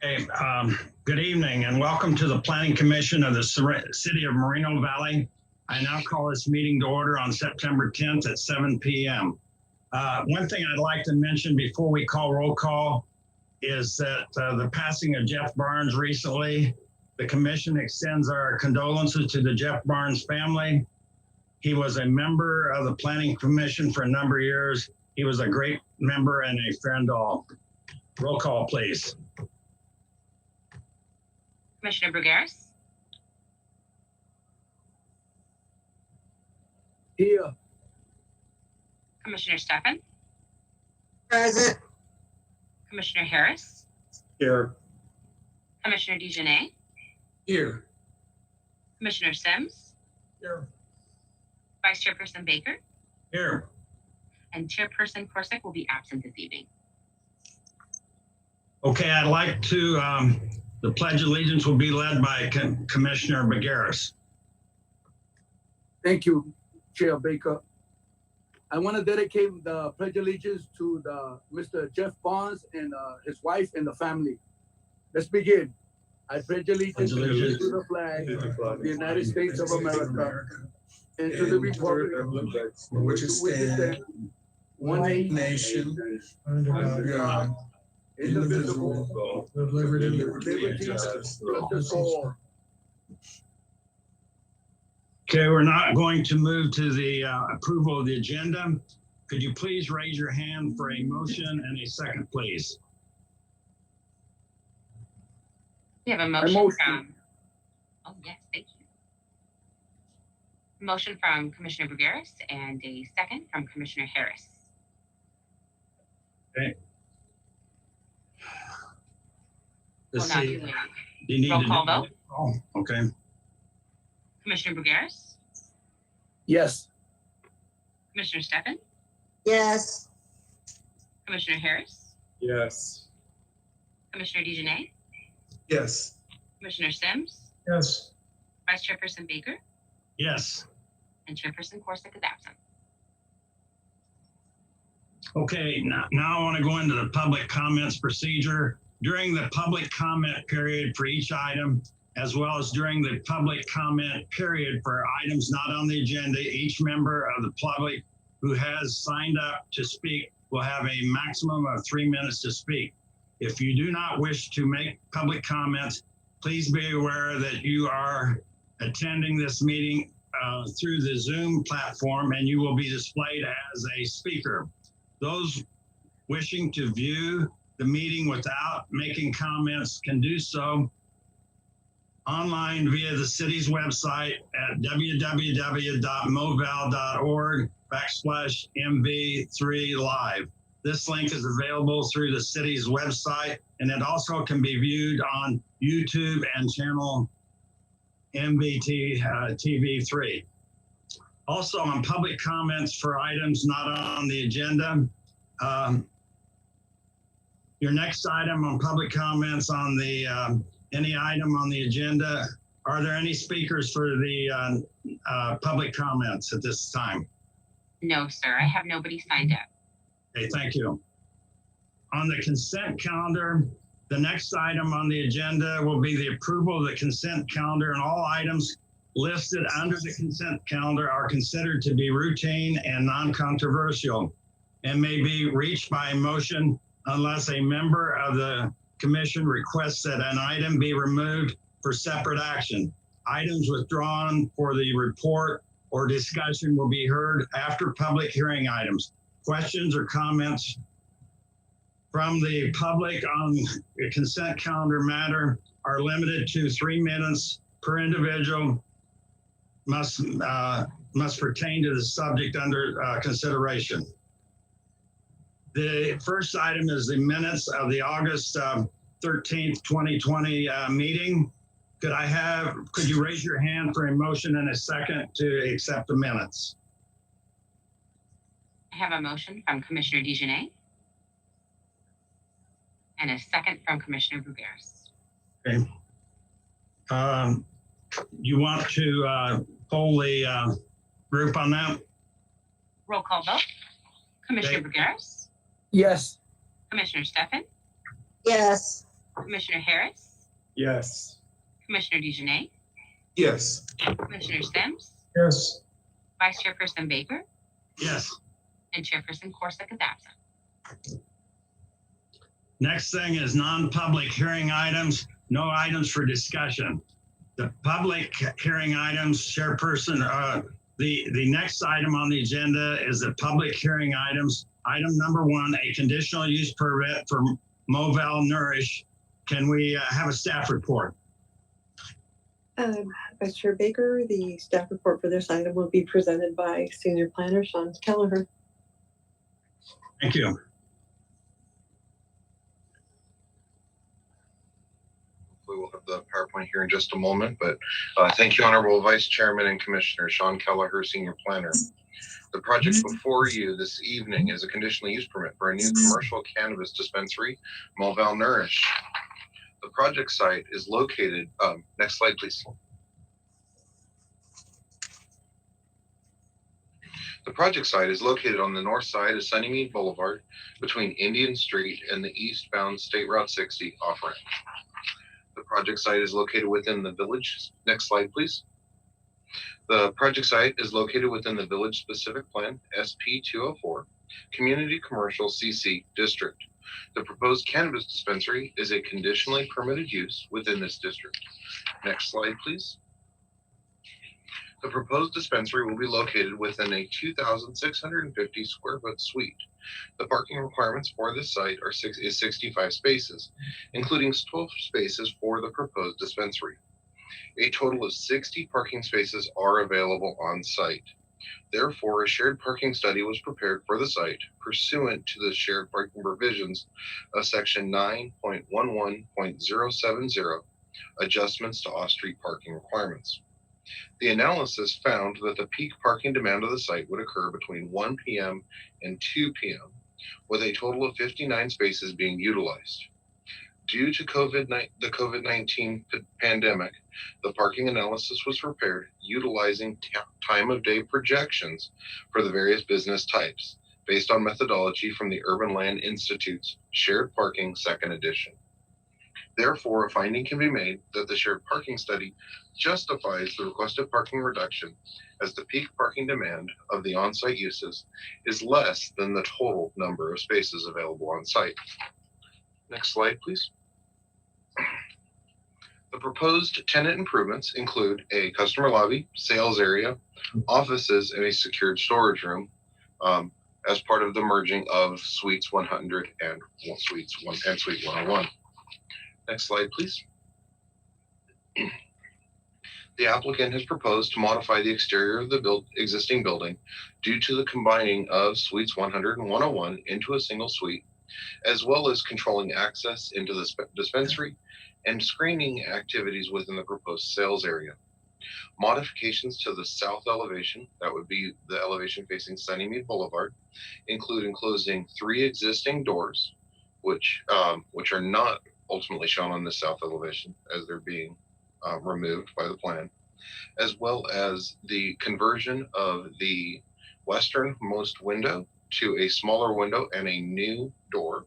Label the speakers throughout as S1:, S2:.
S1: Hey, good evening and welcome to the Planning Commission of the City of Moreno Valley. I now call this meeting to order on September 10th at 7 p.m. One thing I'd like to mention before we call roll call is that the passing of Jeff Barnes recently. The commission extends our condolences to the Jeff Barnes family. He was a member of the Planning Commission for a number of years. He was a great member and a friend all. Roll call, please.
S2: Commissioner Brugueras?
S3: Here.
S2: Commissioner Stefan?
S4: Present.
S2: Commissioner Harris?
S3: Here.
S2: Commissioner DeJohnette?
S3: Here.
S2: Commissioner Sims?
S3: Here.
S2: Vice Chairperson Baker?
S1: Here.
S2: And Chairperson Corsick will be absent this evening.
S1: Okay, I'd like to, the Pledge of Allegiance will be led by Commissioner Brugueras.
S3: Thank you, Chair Baker. I want to dedicate the Pledge of Allegiance to Mr. Jeff Barnes and his wife and the family. Let's begin. I pledge allegiance to the flag of the United States of America and to the republic
S5: for which it stands, one nation, under God, indivisible, with liberty and justice for all.
S1: Okay, we're not going to move to the approval of the agenda. Could you please raise your hand for a motion and a second, please?
S2: We have a motion from, oh yes, thank you. Motion from Commissioner Brugueras and a second from Commissioner Harris.
S1: Okay.
S2: We'll
S1: Let's
S2: now
S1: see.
S2: do
S1: You need
S2: roll
S1: to
S2: call
S1: do-
S2: vote.
S1: Oh, okay.
S2: Commissioner Brugueras?
S3: Yes.
S2: Commissioner Stefan?
S4: Yes.
S2: Commissioner Harris?
S5: Yes.
S2: Commissioner DeJohnette?
S5: Yes.
S2: Commissioner Sims?
S5: Yes.
S2: Vice Chairperson Baker?
S1: Yes.
S2: And Chairperson Corsick is absent.
S1: Okay, now I want to go into the public comments procedure. During the public comment period for each item, as well as during the public comment period for items not on the agenda, each member of the public who has signed up to speak will have a maximum of 3 minutes to speak. If you do not wish to make public comments, please be aware that you are attending this meeting through the Zoom platform and you will be displayed as a speaker. Those wishing to view the meeting without making comments can do so online via the city's website at www.moval.org/MV3Live. This link is available through the city's website, and it also can be viewed on YouTube and channel MVT TV3. Also, on public comments for items not on the agenda, your next item on public comments on the any item on the agenda, are there any speakers for the public comments at this time?
S2: No, sir, I have nobody signed up.
S1: Okay, thank you. On the consent calendar, the next item on the agenda will be the approval of the consent calendar, and all items listed under the consent calendar are considered to be routine and non-controversial and may be reached by a motion unless a member of the commission requests that an item be removed for separate action. Items withdrawn for the report or discussion will be heard after public hearing items. Questions or comments from the public on the consent calendar matter are limited to 3 minutes per individual, must pertain to the subject under consideration. The first item is the minutes of the August 13th, 2020 meeting. Could you raise your hand for a motion and a second to accept the minutes?
S2: I have a motion from Commissioner DeJohnette and a second from Commissioner Brugueras.
S1: Okay. You want to poll the group on that?
S2: Roll call vote. Commissioner Brugueras?
S3: Yes.
S2: Commissioner Stefan?
S4: Yes.
S2: Commissioner Harris,
S5: Yes.
S2: Commissioner DeJournette,
S5: Yes.
S2: Commissioner Sims,
S5: Yes.
S2: Vice Chairperson Baker,
S1: Yes.
S2: and Chairperson Corsick is absent.
S1: Next thing is non-public hearing items, no items for discussion. The public hearing items, Chairperson, the next item on the agenda is the public hearing items. Item number 1, a conditional use permit for Moval Nourish. Can we have a staff report?
S6: Vice Chair Baker, the staff report for this item will be presented by Senior Planner Sean Kelleher.
S1: Thank you.
S7: We will have the PowerPoint here in just a moment, but thank you, Honorable Vice Chairman and Commissioner Sean Kelleher, Senior Planner. The project before you this evening is a conditional use permit for a new commercial cannabis dispensary, Moval Nourish. The project site is located, next slide, please. The project site is located on the north side of Sunnymead Boulevard between Indian Street and the eastbound State Route 60 off-ramp. The project site is located within the village. Next slide, please. The project site is located within the Village Specific Plan, SP 204, Community Commercial CC District. The proposed cannabis dispensary is a conditionally permitted use within this district. Next slide, please. The proposed dispensary will be located within a 2,650 square foot suite. The parking requirements for this site are 65 spaces, including 12 spaces for the proposed dispensary. A total of 60 parking spaces are available on site. Therefore, a shared parking study was prepared for the site pursuant to the shared parking provisions of section 9.11.070, adjustments to off-street parking requirements. The analysis found that the peak parking demand of the site would occur between 1 p.m. and 2 p.m., with a total of 59 spaces being utilized. Due to the COVID-19 pandemic, the parking analysis was prepared utilizing time of day projections for the various business types, based on methodology from the Urban Land Institute's Shared Parking Second Edition. Therefore, a finding can be made that the shared parking study justifies the requested parking reduction, as the peak parking demand of the on-site uses is less than the total number of spaces available on site. Next slide, please. The proposed tenant improvements include a customer lobby, sales area, offices, and a secured storage room as part of the merging of Suites 100 and Suite 101. Next slide, please. The applicant has proposed to modify the exterior of the existing building due to the combining of Suites 100 and 101 into a single suite, as well as controlling access into the dispensary and screening activities within the proposed sales area. Modifications to the south elevation, that would be the elevation facing Sunnymead Boulevard, include enclosing 3 existing doors, which are not ultimately shown on the south elevation as they're being removed by the plan, as well as the conversion of the westernmost window to a smaller window and a new door.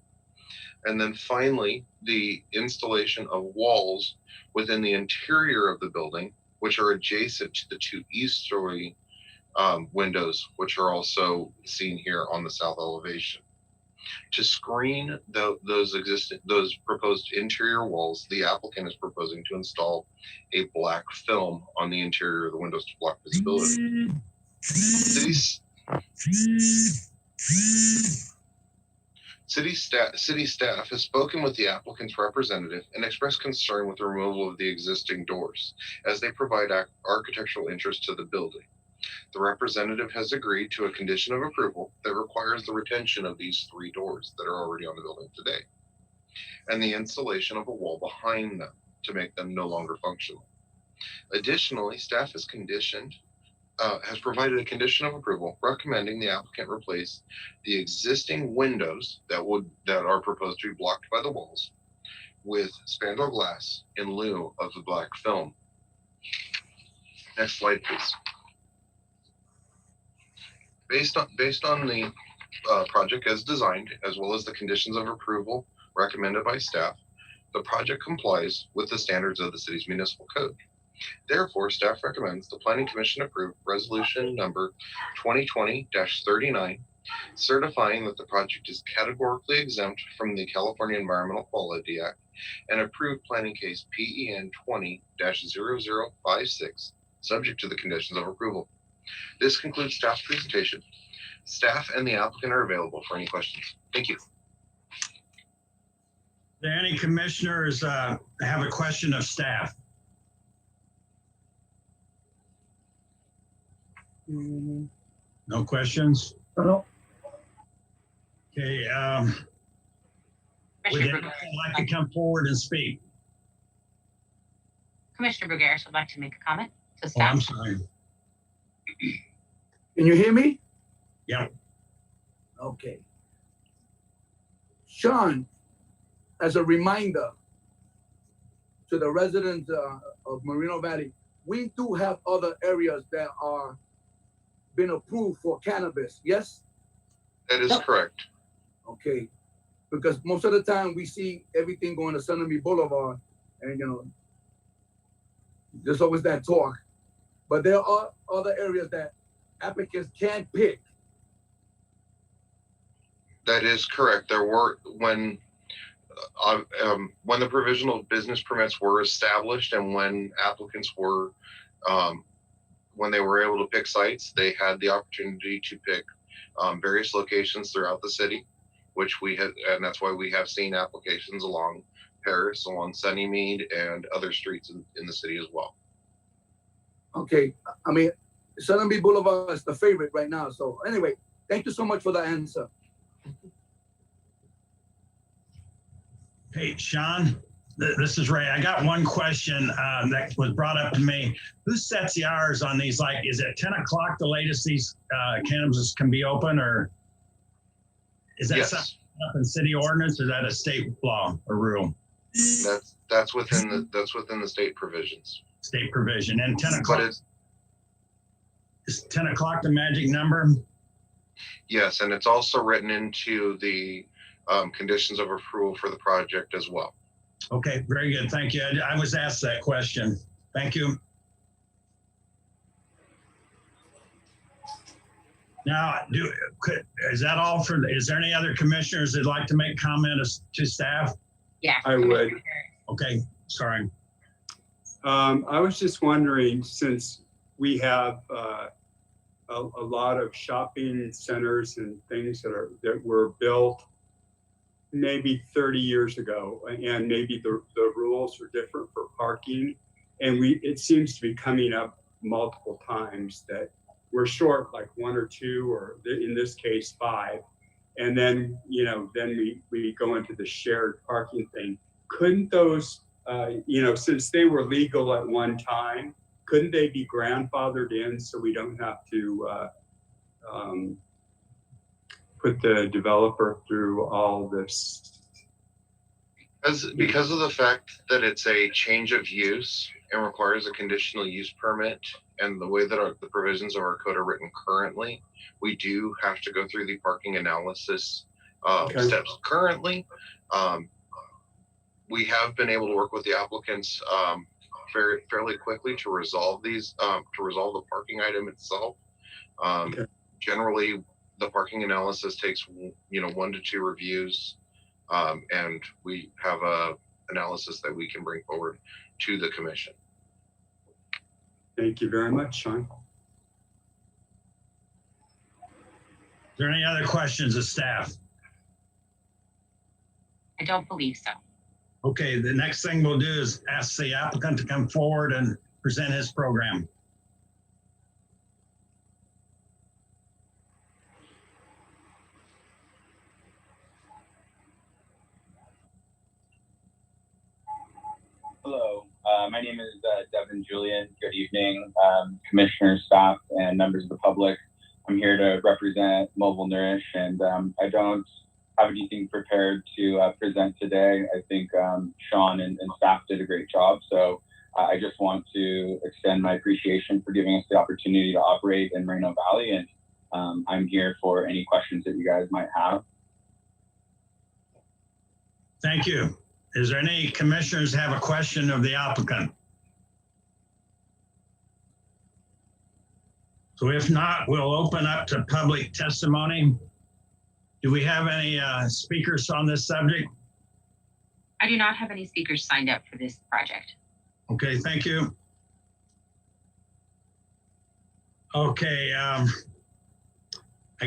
S7: And then finally, the installation of walls within the interior of the building, which are adjacent to the 2 easterly windows, which are also seen here on the south elevation. To screen those proposed interior walls, the applicant is proposing to install a black film on the interior of the windows to block visibility. City staff has spoken with the applicant's representative and expressed concern with the removal of the existing doors, as they provide architectural interest to the building. The representative has agreed to a condition of approval that requires the retention of these 3 doors that are already on the building today, and the installation of a wall behind them to make them no longer functional. Additionally, staff has provided a condition of approval recommending the applicant replace the existing windows that are proposed to be blocked by the walls with spandrel glass in lieu of the black film. Next slide, please. Based on the project as designed, as well as the conditions of approval recommended by staff, the project complies with the standards of the city's municipal code. Therefore, staff recommends the Planning Commission approve resolution number 2020-39, certifying that the project is categorically exempt from the California Environmental Quality Act, and approve planning case PEN 20-0056, subject to the conditions of approval. This concludes staff's presentation. Staff and the applicant are available for any questions. Thank you.
S1: Do any commissioners have a question of staff? No questions?
S3: No.
S1: Okay, would
S2: Commissioner
S1: anyone
S2: Brugueras
S1: like to come forward and speak?
S2: would like to make a comment to
S1: Oh, I'm
S2: staff.
S1: sorry.
S3: Can you hear me?
S1: Yeah.
S3: Okay. Sean, as a reminder to the residents of Moreno Valley, we do have other areas that are been approved for cannabis, yes?
S7: That is correct.
S3: Okay, because most of the time we see everything going to Sunderby Boulevard, and there's always that talk. But there are other areas that applicants can't pick.
S7: That is correct. There were, when the provisional business permits were established and when applicants were, when they were able to pick sites, they had the opportunity to pick various locations throughout the city, which we had, and that's why we have seen applications along Paris, along Sunnymead, and other streets in the city as well.
S3: Okay, I mean, Sunderby Boulevard is the favorite right now. So anyway, thank you so much for the answer.
S1: Hey, Sean, this is Ray. I got one question that was brought up to me. Who sets the hours on these? Like, is it 10 o'clock the latest these cannabis can be open, or is that something up in city ordinance, or is that a state law or rule?
S7: That's within the state provisions.
S1: State provision. And 10
S7: But
S1: o'clock is 10 o'clock the magic number?
S7: yes, and it's also written into the conditions of approval for the project as well.
S1: Okay, very good. Thank you. I was asked that question. Thank you. Now, is that all for, is there any other commissioners that'd like to make comments to staff?
S2: Yeah.
S8: I would.
S1: Okay, sorry.
S8: I was just wondering, since we have a lot of shopping centers and things that were built maybe 30 years ago, and maybe the rules are different for parking, and it seems to be coming up multiple times that we're short like 1 or 2, or in this case 5, and then then we go into the shared parking thing. Couldn't those since they were legal at one time, couldn't they be grandfathered in so we don't have to put the developer through all this?
S7: Because of the fact that it's a change of use and requires a conditional use permit, and the way that the provisions of our code are written currently, we do have to go through the parking analysis steps currently. We have been able to work with the applicants fairly quickly to resolve these, to resolve the parking item itself. Generally, the parking analysis takes 1 to 2 reviews, and we have a analysis that we can bring forward to the commission.
S8: Thank you very much, Sean.
S1: Is there any other questions of staff?
S2: I don't believe so.
S1: Okay, the next thing we'll do is ask the applicant to come forward and present his program.
S9: Hello, my name is Devin Julian. Good evening, commissioners, staff, and members of the public. I'm here to represent Mobile Nourish, and I don't have anything prepared to present today. I think Sean and staff did a great job, so I just want to extend my appreciation for giving us the opportunity to operate in Moreno Valley, and I'm here for any questions that you guys might have.
S1: Thank you. Is there any commissioners have a question of the applicant? So if not, we'll open up to public testimony. Do we have any speakers on this subject?
S2: I do not have any speakers signed up for this project.
S1: Okay, thank you. Okay, I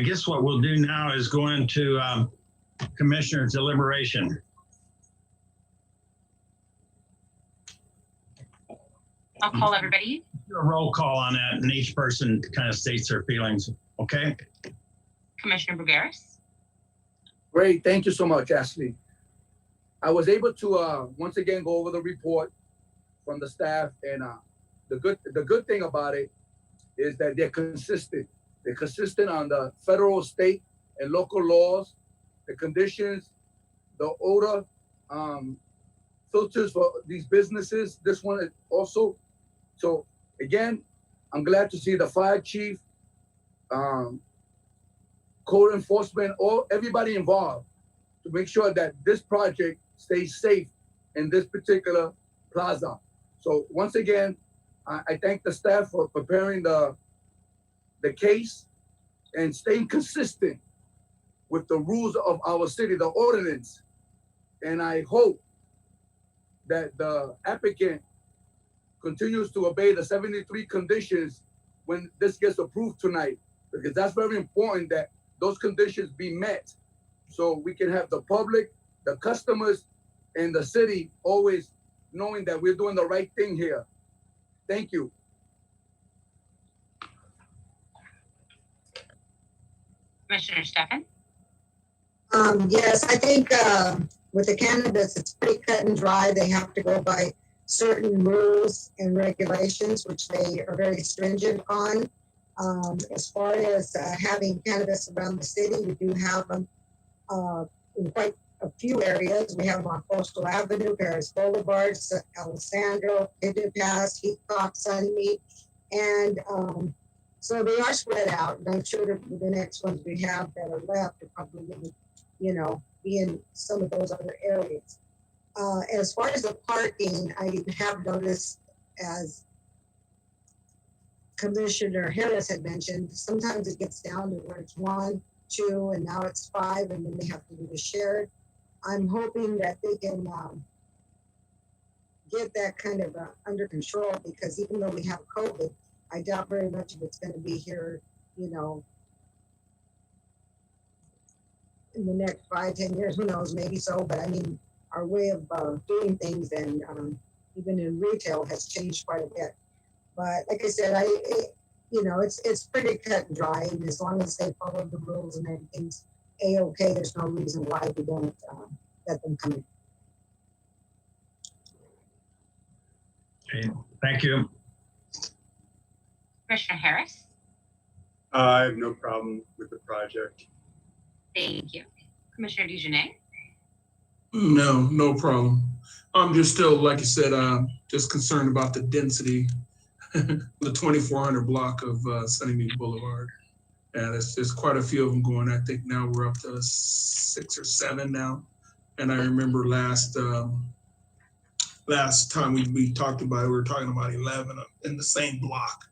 S1: guess what we'll do now is go into commissioner deliberation.
S2: I'll call everybody.
S1: Do a roll call on that, and each person kind of states their feelings. Okay.
S2: Commissioner Brugaris,
S3: Great, thank you so much, Ashley. I was able to once again go over the report from the staff, and the good thing about it is that they're consistent. They're consistent on the federal, state, and local laws, the conditions, the odor filters for these businesses. This one is also. So again, I'm glad to see the fire chief, code enforcement, everybody involved to make sure that this project stays safe in this particular plaza. So once again, I thank the staff for preparing the case and staying consistent with the rules of our city, the ordinance. And I hope that the applicant continues to obey the 73 conditions when this gets approved tonight, because that's very important that those conditions be met so we can have the public, the customers, and the city always knowing that we're doing the right thing here. Thank you.
S2: Commissioner Stefan,
S4: Yes, I think with the cannabis, it's pretty cut and dry. They have to go by certain rules and regulations, which they are very stringent on. As far as having cannabis around the city, we do have them in quite a few areas. We have them on Coastal Avenue, Paris Boulevard, Alessandro, Pigeon Pass, Heathcock, Sunmead, and so they are spread out. And I'm sure that the next ones we have that are left are probably going to, be in some of those other areas. As far as the parking, I have noticed, as Commissioner Harris had mentioned, sometimes it gets down to where it's 1, 2, and now it's 5, and then they have to do the shared. I'm hoping that they can get that kind of under control, because even though we have COVID, I doubt very much if it's going to be here, in the next 5, 10 years. Who knows? Maybe so, but I mean, our way of doing things and even in retail has changed quite a bit. But like I said, it's pretty cut and dry, and as long as they follow the rules and everything's a-okay, there's no reason why we don't let them come in.
S1: Okay, thank you.
S2: Commissioner Harris,
S8: I have no problem with the project.
S2: thank you. Commissioner DeJournette,
S5: No problem. I'm just still, like you said, just concerned about the density, the 2400 block of Sunnymead Boulevard. And there's quite a few of them going. I think now we're up to 6 or 7 now. And I remember last time we talked about it, we were talking about 11 in the same block.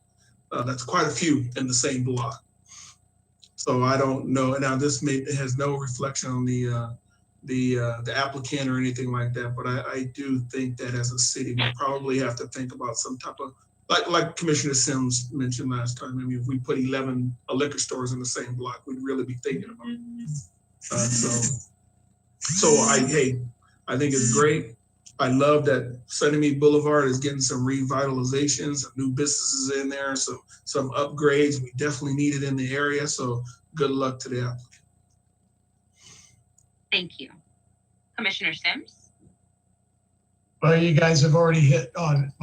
S5: That's quite a few in the same block. So I don't know. Now this has no reflection on the applicant or anything like that, but I do think that as a city, we probably have to think about some type of, like Commissioner Sims mentioned last time. I mean, if we put 11 liquor stores in the same block, we'd really be thinking about it. So I think it's great. I love that Sunnymead Boulevard is getting some revitalization, some new businesses in there, some upgrades. We definitely need it in the area. So good luck to the applicant.
S2: thank you. Commissioner Sims,
S10: Well, you guys have already hit on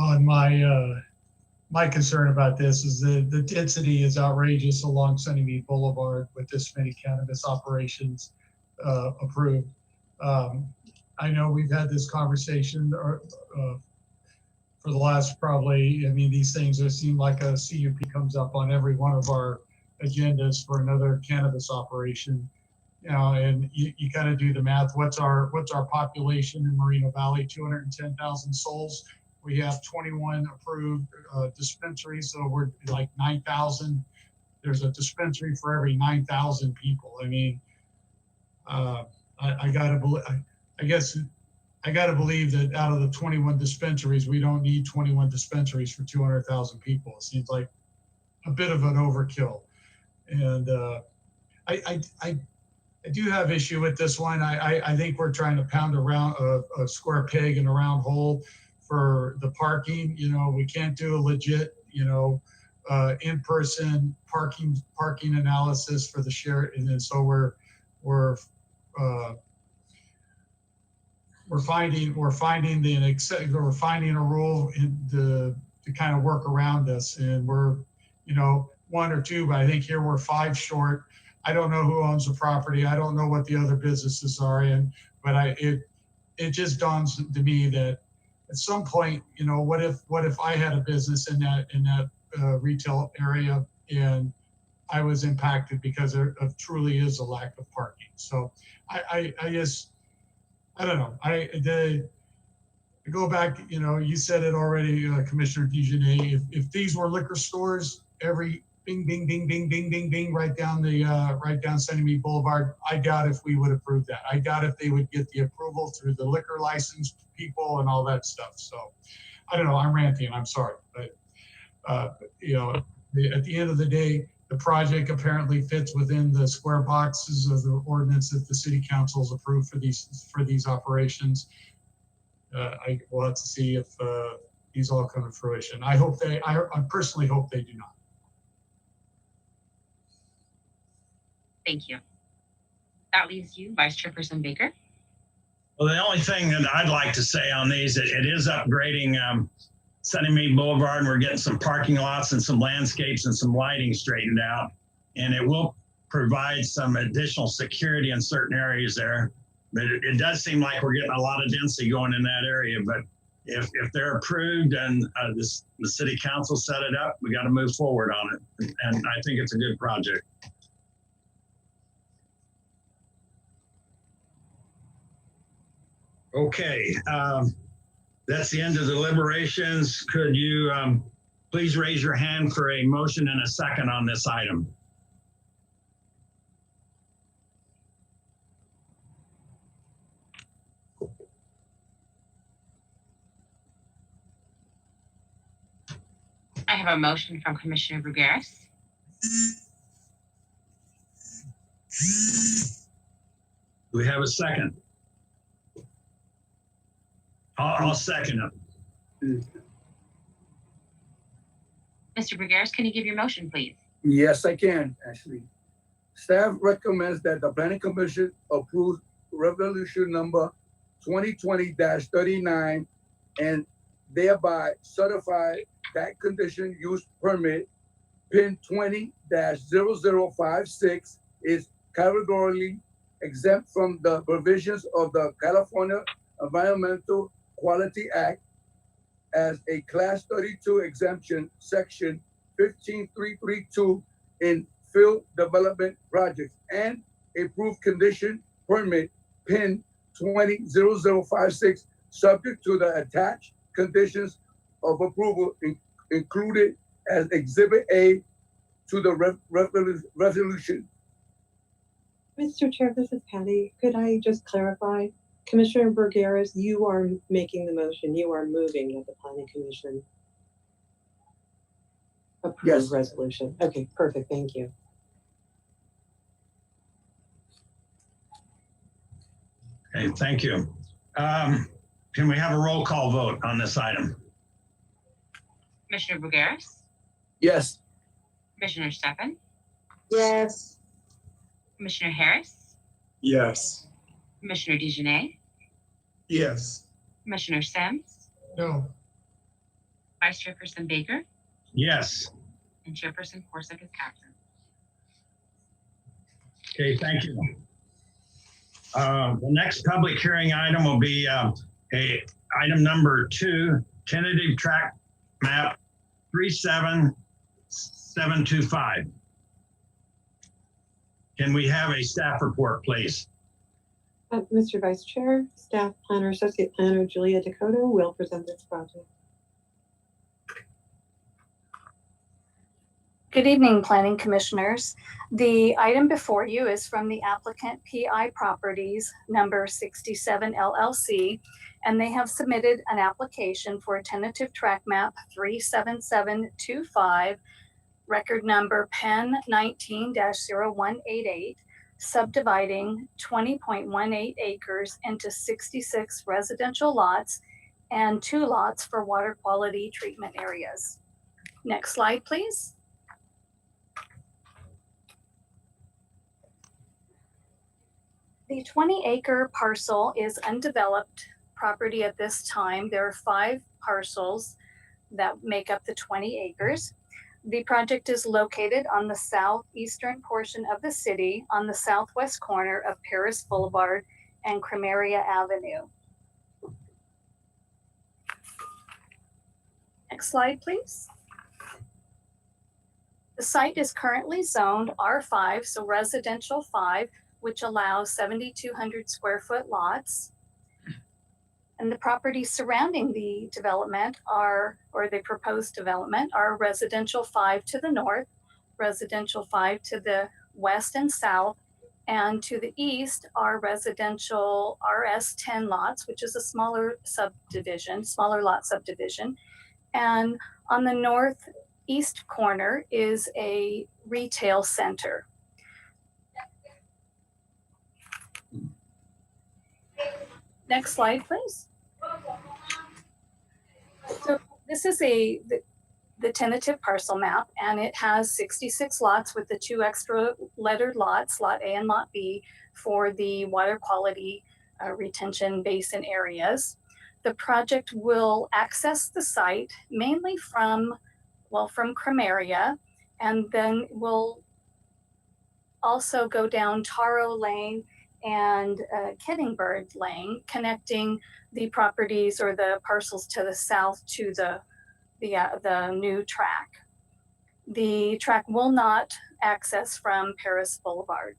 S10: my concern about this. Is the density is outrageous along Sunnymead Boulevard with this many cannabis operations approved. I know we've had this conversation for the last these things seem like a CUP comes up on every one of our agendas for another cannabis operation. you know, and you got to do the math. What's our population in Moreno Valley? 210,000 souls. We have 21 approved dispensaries, so we're like 9,000. There's a dispensary for every 9,000 people. I mean, I guess I got to believe that out of the 21 dispensaries, we don't need 21 dispensaries for 200,000 people. It seems like a bit of an overkill. And I do have issue with this one. I think we're trying to pound a square peg in a round hole for the parking. You know, we can't do a legit, you know, in-person parking analysis for the share. And then so we're finding a rule to kind of work around this, and we're, you know, 1 or 2, but I think here we're 5 short. I don't know who owns the property. I don't know what the other businesses are in, but it just dawns to me that at some point, you know, what if I had a business in that retail area and I was impacted because there truly is a lack of parking. So I guess, I don't know. I go back, you know, you said it already, Commissioner DeJournette, if these were liquor stores, every bing, bing, bing, bing, bing, bing, bing, right down Sunnymead Boulevard, I doubt if we would approve that. I doubt if they would get the approval through the liquor license people and all that stuff. So I don't know, I'm ranting, I'm sorry. But, you know, at the end of the day, the project apparently fits within the square boxes of the ordinance that the city council's approved for these operations. I will have to see if these all come to fruition. I personally hope they do not.
S2: Thank you. That leaves you, Vice Chairperson Baker.
S1: Well, the only thing that I'd like to say on these, it is upgrading Sunnymead Boulevard, and we're getting some parking lots and some landscapes and some lighting straightened out. And it will provide some additional security in certain areas there. But it does seem like we're getting a lot of density going in that area. But if they're approved and the city council set it up, we got to move forward on it. And I think it's a good project. Okay, that's the end of the deliberations. Could you please raise your hand for a motion and a second on this item?
S2: I have a motion from Commissioner Brugueras.
S1: Do we have a second? I'll second it.
S2: Mr. Brugueras, can you give your motion, please?
S3: Yes, I can, actually. Staff recommends that the Planning Commission approve resolution number 2020-39 and thereby certify that condition use permit PIN 20-0056 is categorically exempt from the provisions of the California Environmental Quality Act as a Class 32 exemption, Section 15332 in field development projects, and approved condition permit PIN 20-0056 subject to the attached conditions of approval included as Exhibit A to the resolution.
S6: Mr. Chair, this is Patty. Could I just clarify? Commissioner Brugueras, you are making the motion. You are moving that the Planning Commission approve resolution. Okay, perfect. Thank you.
S1: Okay, thank you. Can we have a roll call vote on this item?
S2: Commissioner Brugueras?
S3: Yes.
S2: Commissioner Steffen?
S4: Yes.
S2: Commissioner Harris?
S8: Yes.
S2: Commissioner DeJournette?
S5: Yes.
S2: Commissioner Sims?
S10: No.
S2: Vice Chairperson Baker?
S1: Yes.
S2: And Chairperson Corsick is absent.
S1: Okay, thank you. The next public hearing item will be item number 2, tentative track map 37725. Can we have a staff report, please?
S6: Mr. Vice Chair, Staff Planner, Associate Planner Julia Dakota will present this project.
S11: Good evening, Planning Commissioners. The item before you is from the applicant PI Properties number 67 LLC, and they have submitted an application for a tentative track map 37725, record number PEN 19-0188, subdividing 20.18 acres into 66 residential lots and 2 lots for water quality treatment areas. Next slide, please. The 20-acre parcel is undeveloped property at this time. There are 5 parcels that make up the 20 acres. The project is located on the southeastern portion of the city on the southwest corner of Paris Boulevard and Cremeria Avenue. Next slide, please. The site is currently zoned R5, so residential 5, which allows 7,200 square foot lots. And the properties surrounding the development or the proposed development are residential 5 to the north, residential 5 to the west and south, and to the east are residential RS10 lots, which is a smaller lot subdivision. And on the northeast corner is a retail center. Next slide, please. So this is the tentative parcel map, and it has 66 lots with the 2 extra lettered lots, Lot A and Lot B, for the water quality retention basin areas. The project will access the site mainly from Cremeria, and then will also go down Taro Lane and Kettingbird Lane, connecting the properties or the parcels to the south to the new track. The track will not access from Paris Boulevard.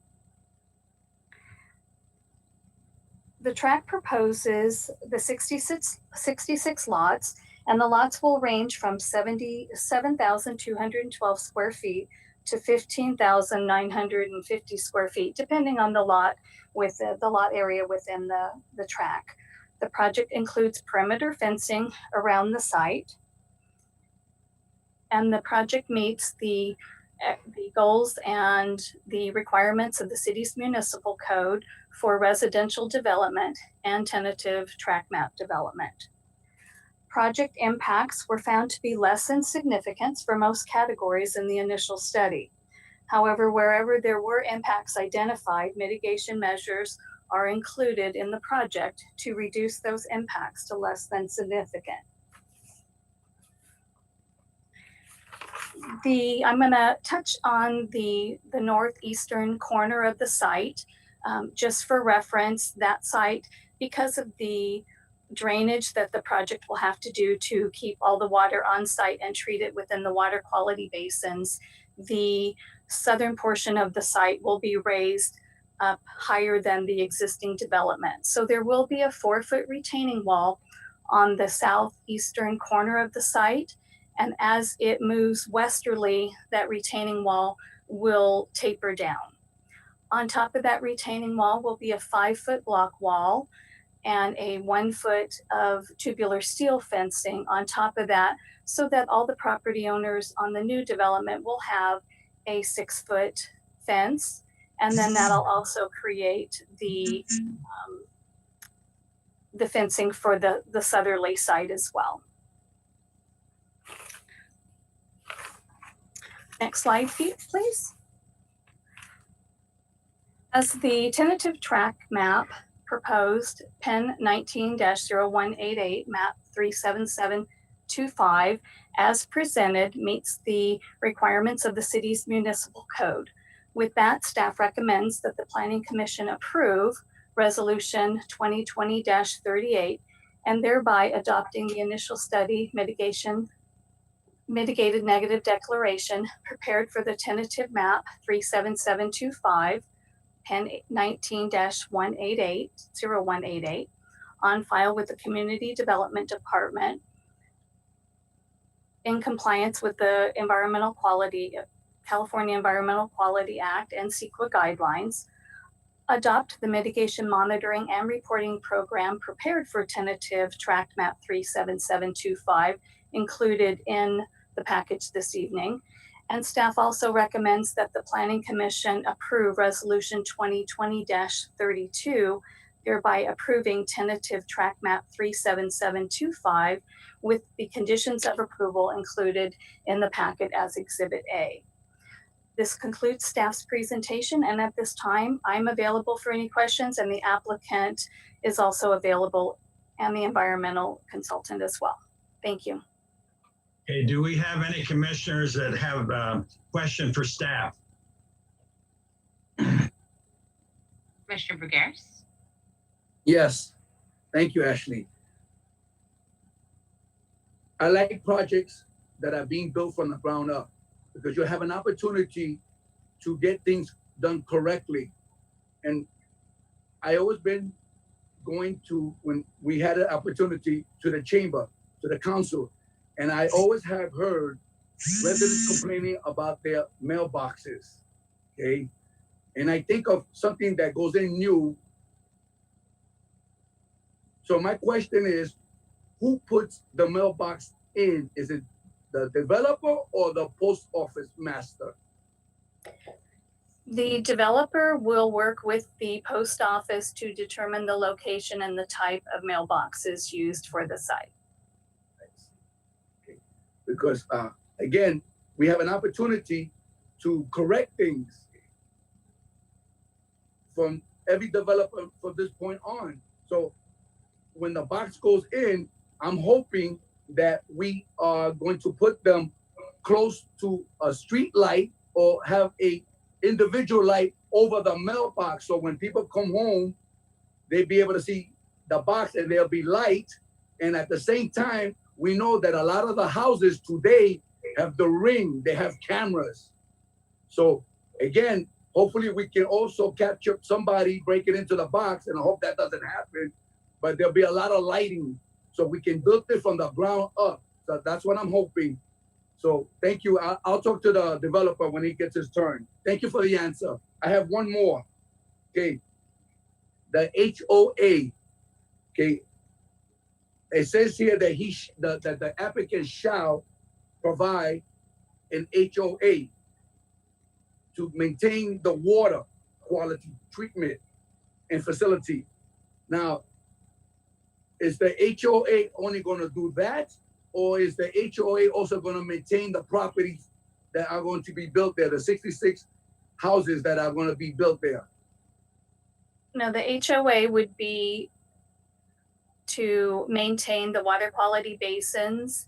S11: The track proposes the 66 lots, and the lots will range from 77,212 square feet to 15,950 square feet, depending on the lot with the lot area within the track. The project includes perimeter fencing around the site, and the project meets the goals and the requirements of the city's municipal code for residential development and tentative track map development. Project impacts were found to be less than significant for most categories in the initial study. However, wherever there were impacts identified, mitigation measures are included in the project to reduce those impacts to less than significant. I'm going to touch on the northeastern corner of the site. Just for reference, that site, because of the drainage that the project will have to do to keep all the water on site and treat it within the water quality basins, the southern portion of the site will be raised up higher than the existing development. So there will be a 4-foot retaining wall on the southeastern corner of the site. And as it moves westerly, that retaining wall will taper down. On top of that retaining wall will be a 5-foot block wall and a 1 foot of tubular steel fencing on top of that, so that all the property owners on the new development will have a 6-foot fence. And then that'll also create the fencing for the southerly side as well. Next slide, please. As the tentative track map proposed, PEN 19-0188, map 37725, as presented, meets the requirements of the city's municipal code. With that, staff recommends that the Planning Commission approve Resolution 2020-38, and thereby adopting the initial study mitigated negative declaration prepared for the tentative map 37725, Pen 19-188, on file with the Community Development Department in compliance with the California Environmental Quality Act and CEQA guidelines. Adopt the mitigation monitoring and reporting program prepared for tentative tract map 37725 included in the package this evening. And staff also recommends that the Planning Commission approve Resolution 2020-32, thereby approving tentative tract map 37725 with the conditions of approval included in the packet as Exhibit A. This concludes staff's presentation, and at this time, I'm available for any questions, and the applicant is also available, and the environmental consultant as well. Thank you.
S1: Okay, do we have any commissioners that have a question for staff?
S2: Commissioner Brugueras?
S3: Yes, thank you, Ashley. I like projects that are being built from the ground up, because you have an opportunity to get things done correctly. And I always been going to, when we had an opportunity, to the chamber, to the council, and I always have heard residents complaining about their mailboxes, okay? And I think of something that goes in new. So my question is, who puts the mailbox in? Is it the developer or the post office master?
S11: The developer will work with the post office to determine the location and the type of mailboxes used for the site.
S3: Okay. Because again, we have an opportunity to correct things from every developer from this point on. So when the box goes in, I'm hoping that we are going to put them close to a street light or have a individual light over the mailbox. So when people come home, they'll be able to see the box and there'll be light. And at the same time, we know that a lot of the houses today have the Ring, they have cameras. So again, hopefully we can also capture somebody breaking into the box, and I hope that doesn't happen, but there'll be a lot of lighting so we can build it from the ground up. So that's what I'm hoping. So thank you. I'll talk to the developer when he gets his turn. Thank you for the answer. I have one more. Okay. The HOA. Okay. It says here that the applicant shall provide an HOA to maintain the water quality treatment and facility. Now, is the HOA only going to do that, or is the HOA also going to maintain the properties that are going to be built there, the 66 houses that are going to be built there?
S11: No, the HOA would be to maintain the water quality basins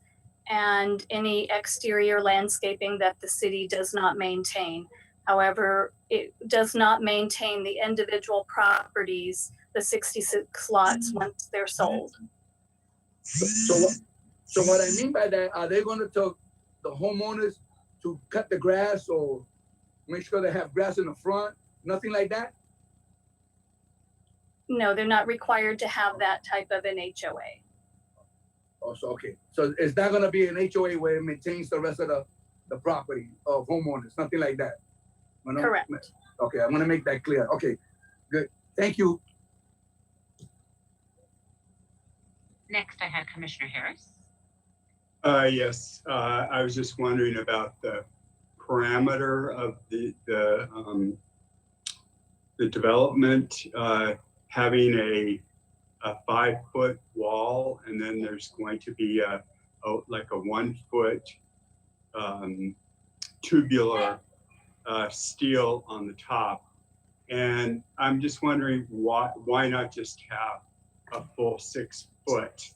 S11: and any exterior landscaping that the city does not maintain. However, it does not maintain the individual properties, the 66 lots, once they're sold.
S3: So what I mean by that, are they going to tell the homeowners to cut the grass or make sure they have grass in the front? Nothing like that?
S11: No, they're not required to have that type of an HOA.
S3: Oh, so okay. So it's not going to be an HOA where it maintains the rest of the property of homeowners, nothing like that.
S11: Correct.
S3: Okay, I'm going to make that clear. Okay, good. Thank you.
S2: Next, I have Commissioner Harris.
S8: Yes, I was just wondering about the parameter of the development, having a 5-foot wall, and then there's going to be like a 1-foot tubular steel on the top. And I'm just wondering why not just have a full 6 foot,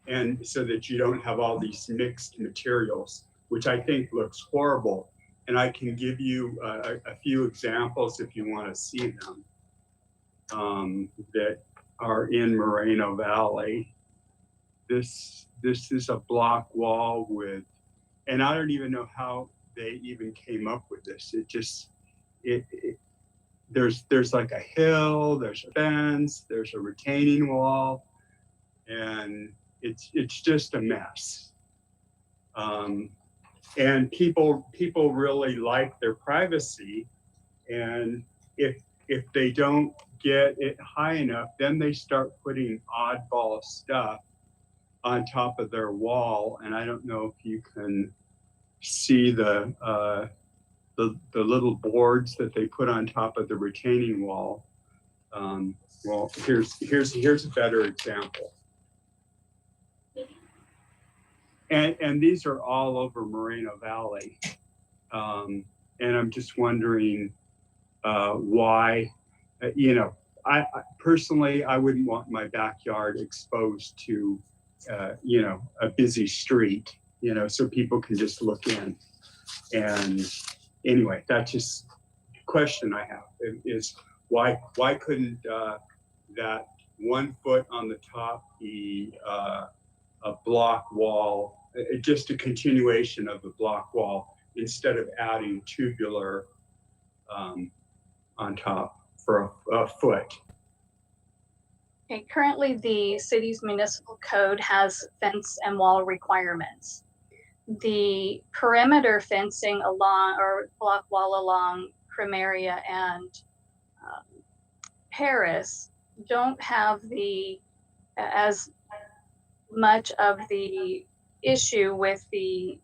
S8: and so that you don't have all these mixed materials, which I think looks horrible. And I can give you a few examples if you want to see them that are in Moreno Valley. This is a block wall with, and I don't even know how they even came up with this. there's like a hill, there's a fence, there's a retaining wall, and it's just a mess. And people really like their privacy, and if they don't get it high enough, then they start putting oddball stuff on top of their wall. And I don't know if you can see the little boards that they put on top of the retaining wall. Well, here's a better example. And these are all over Moreno Valley. And I'm just wondering why, I personally, I wouldn't want my backyard exposed to, a busy street, so people can just look in. And anyway, that's just a question I have is why couldn't that 1 foot on the top be a block wall, just a continuation of the block wall, instead of adding tubular on top for a foot?
S11: Okay, currently the city's municipal code has fence and wall requirements. The perimeter fencing along, or block wall along Primaria and Paris don't have as much of the issue with the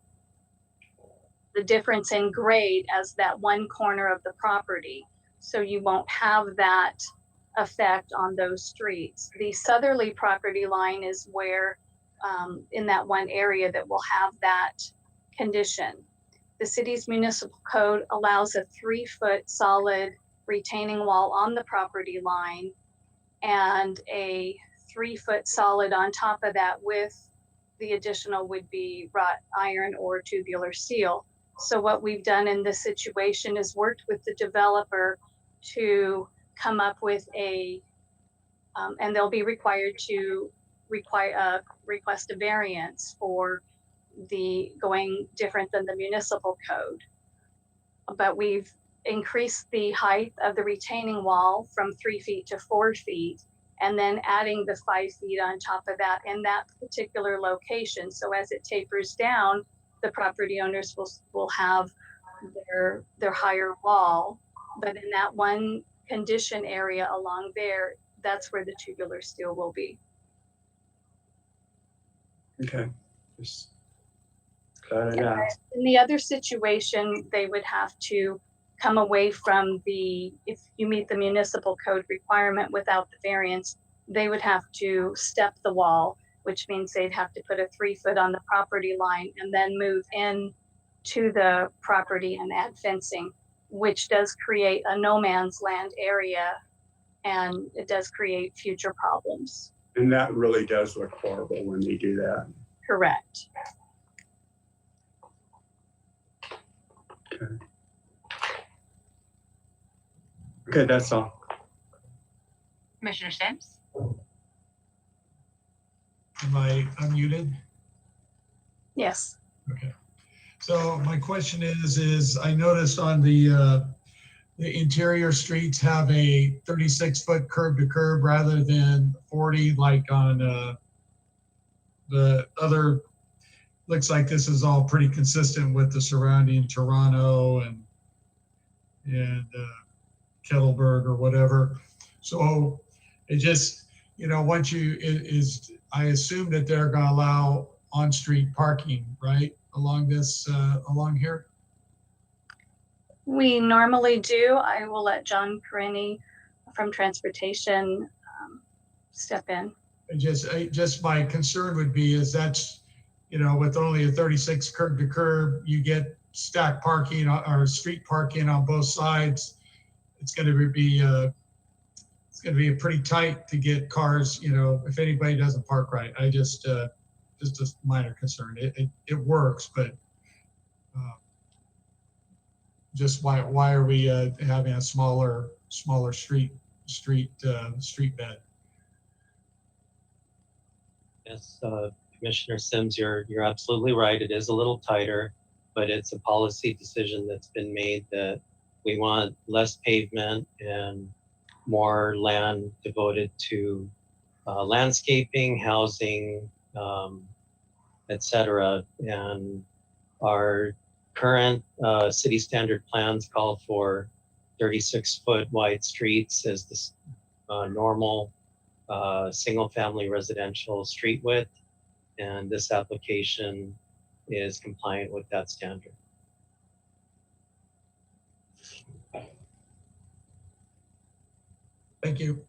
S11: difference in grade as that one corner of the property. So you won't have that effect on those streets. The southerly property line is where, in that one area, that will have that condition. The city's municipal code allows a 3-foot solid retaining wall on the property line and a 3-foot solid on top of that, with the additional would be wrought iron or tubular steel. So what we've done in this situation is worked with the developer to come up with and they'll be required to request a variance for the going different than the municipal code. But we've increased the height of the retaining wall from 3 feet to 4 feet, and then adding the 5 feet on top of that in that particular location. So as it tapers down, the property owners will have their higher wall, but in that one condition area along there, that's where the tubular steel will be.
S8: Okay, just got it out.
S11: In the other situation, they would have to come away from if you meet the municipal code requirement without the variance, they would have to step the wall, which means they'd have to put a 3-foot on the property line and then move in to the property and add fencing, which does create a no man's land area, and it does create future problems.
S8: And that really does look horrible when they do that.
S11: Correct.
S8: Okay. Okay, that's all.
S2: Commissioner Sims?
S10: Am I unmuted?
S11: Yes.
S10: Okay. So my question is I noticed on the interior streets have a 36-foot curb to curb rather than 40 like on the other. Looks like this is all pretty consistent with the surrounding Toronto and Kettleburg or whatever. So it just, once I assume that they're going to allow on-street parking, right? Along along here?
S11: We normally do. I will let John Perini from Transportation step in.
S10: Just my concern would be is that's, with only a 36 curb to curb, you get stacked parking or street parking on both sides. It's going to be pretty tight to get cars, if anybody doesn't park right. I just a minor concern. It works, but just why are we having a smaller street bed?
S12: Yes, Commissioner Sims, you're absolutely right. It is a little tighter, but it's a policy decision that's been made that We want less pavement and more land devoted to landscaping, housing, etc. And our current city standard plans call for 36-foot wide streets as the normal single-family residential street width, and this application is compliant with that standard.
S10: Thank you.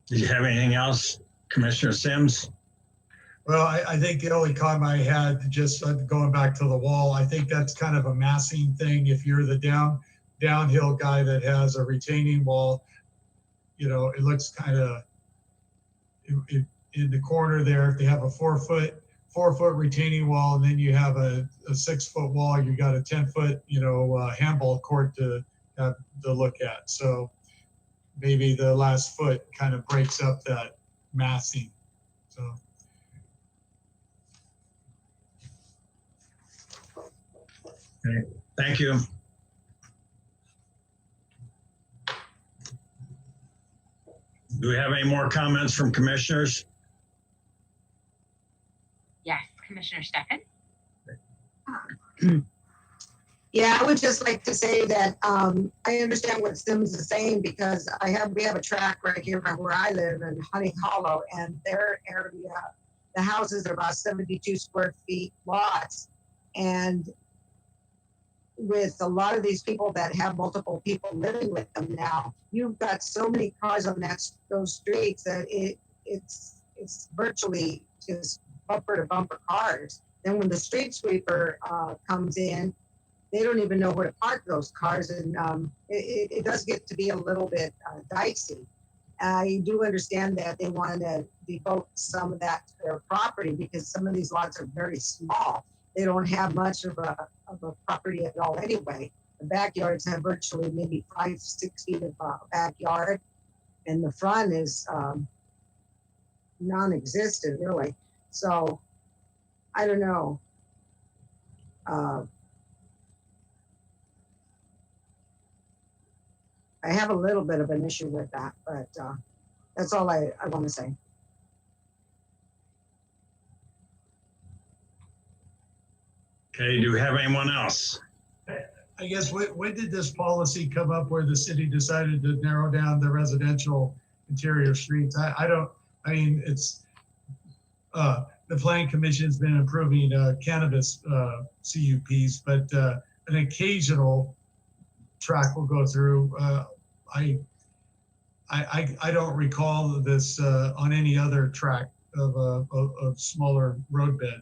S1: Did you have anything else, Commissioner Sims?
S10: Well, I think the only comment I had, just going back to the wall, I think that's kind of a massing thing. If you're the downhill guy that has a retaining wall, you know, it looks kind of in the corner there. If they have a 4-foot retaining wall, and then you have a 6-foot wall, you got a 10-foot, you know, handball court to look at. So maybe the last foot kind of breaks up that massing. So.
S1: Okay, thank you. Do we have any more comments from commissioners?
S2: Yes, Commissioner Steffen.
S4: Yeah, I would just like to say that I understand what Sims is saying, because we have a track right here by where I live in Honey Hollow, and their area, the houses are about 72 square feet lots. And with a lot of these people that have multiple people living with them now, you've got so many cars on those streets that it's virtually just bumper to bumper cars. Then when the street sweeper comes in, they don't even know where to park those cars, and it does get to be a little bit dicey. I do understand that they want to devote some of that to their property, because some of these lots are very small. They don't have much of a property at all anyway. The backyards have virtually maybe 5-6 feet of backyard, and the front is non-existent really. So I don't know. I have a little bit of an issue with that, but that's all I want to say.
S1: Okay, do we have anyone else?
S10: I guess, when did this policy come up where the city decided to narrow down the residential interior streets? I mean, it's, the Planning Commission's been approving cannabis CUPs, but an occasional track will go through. I don't recall this on any other track of a smaller roadbed.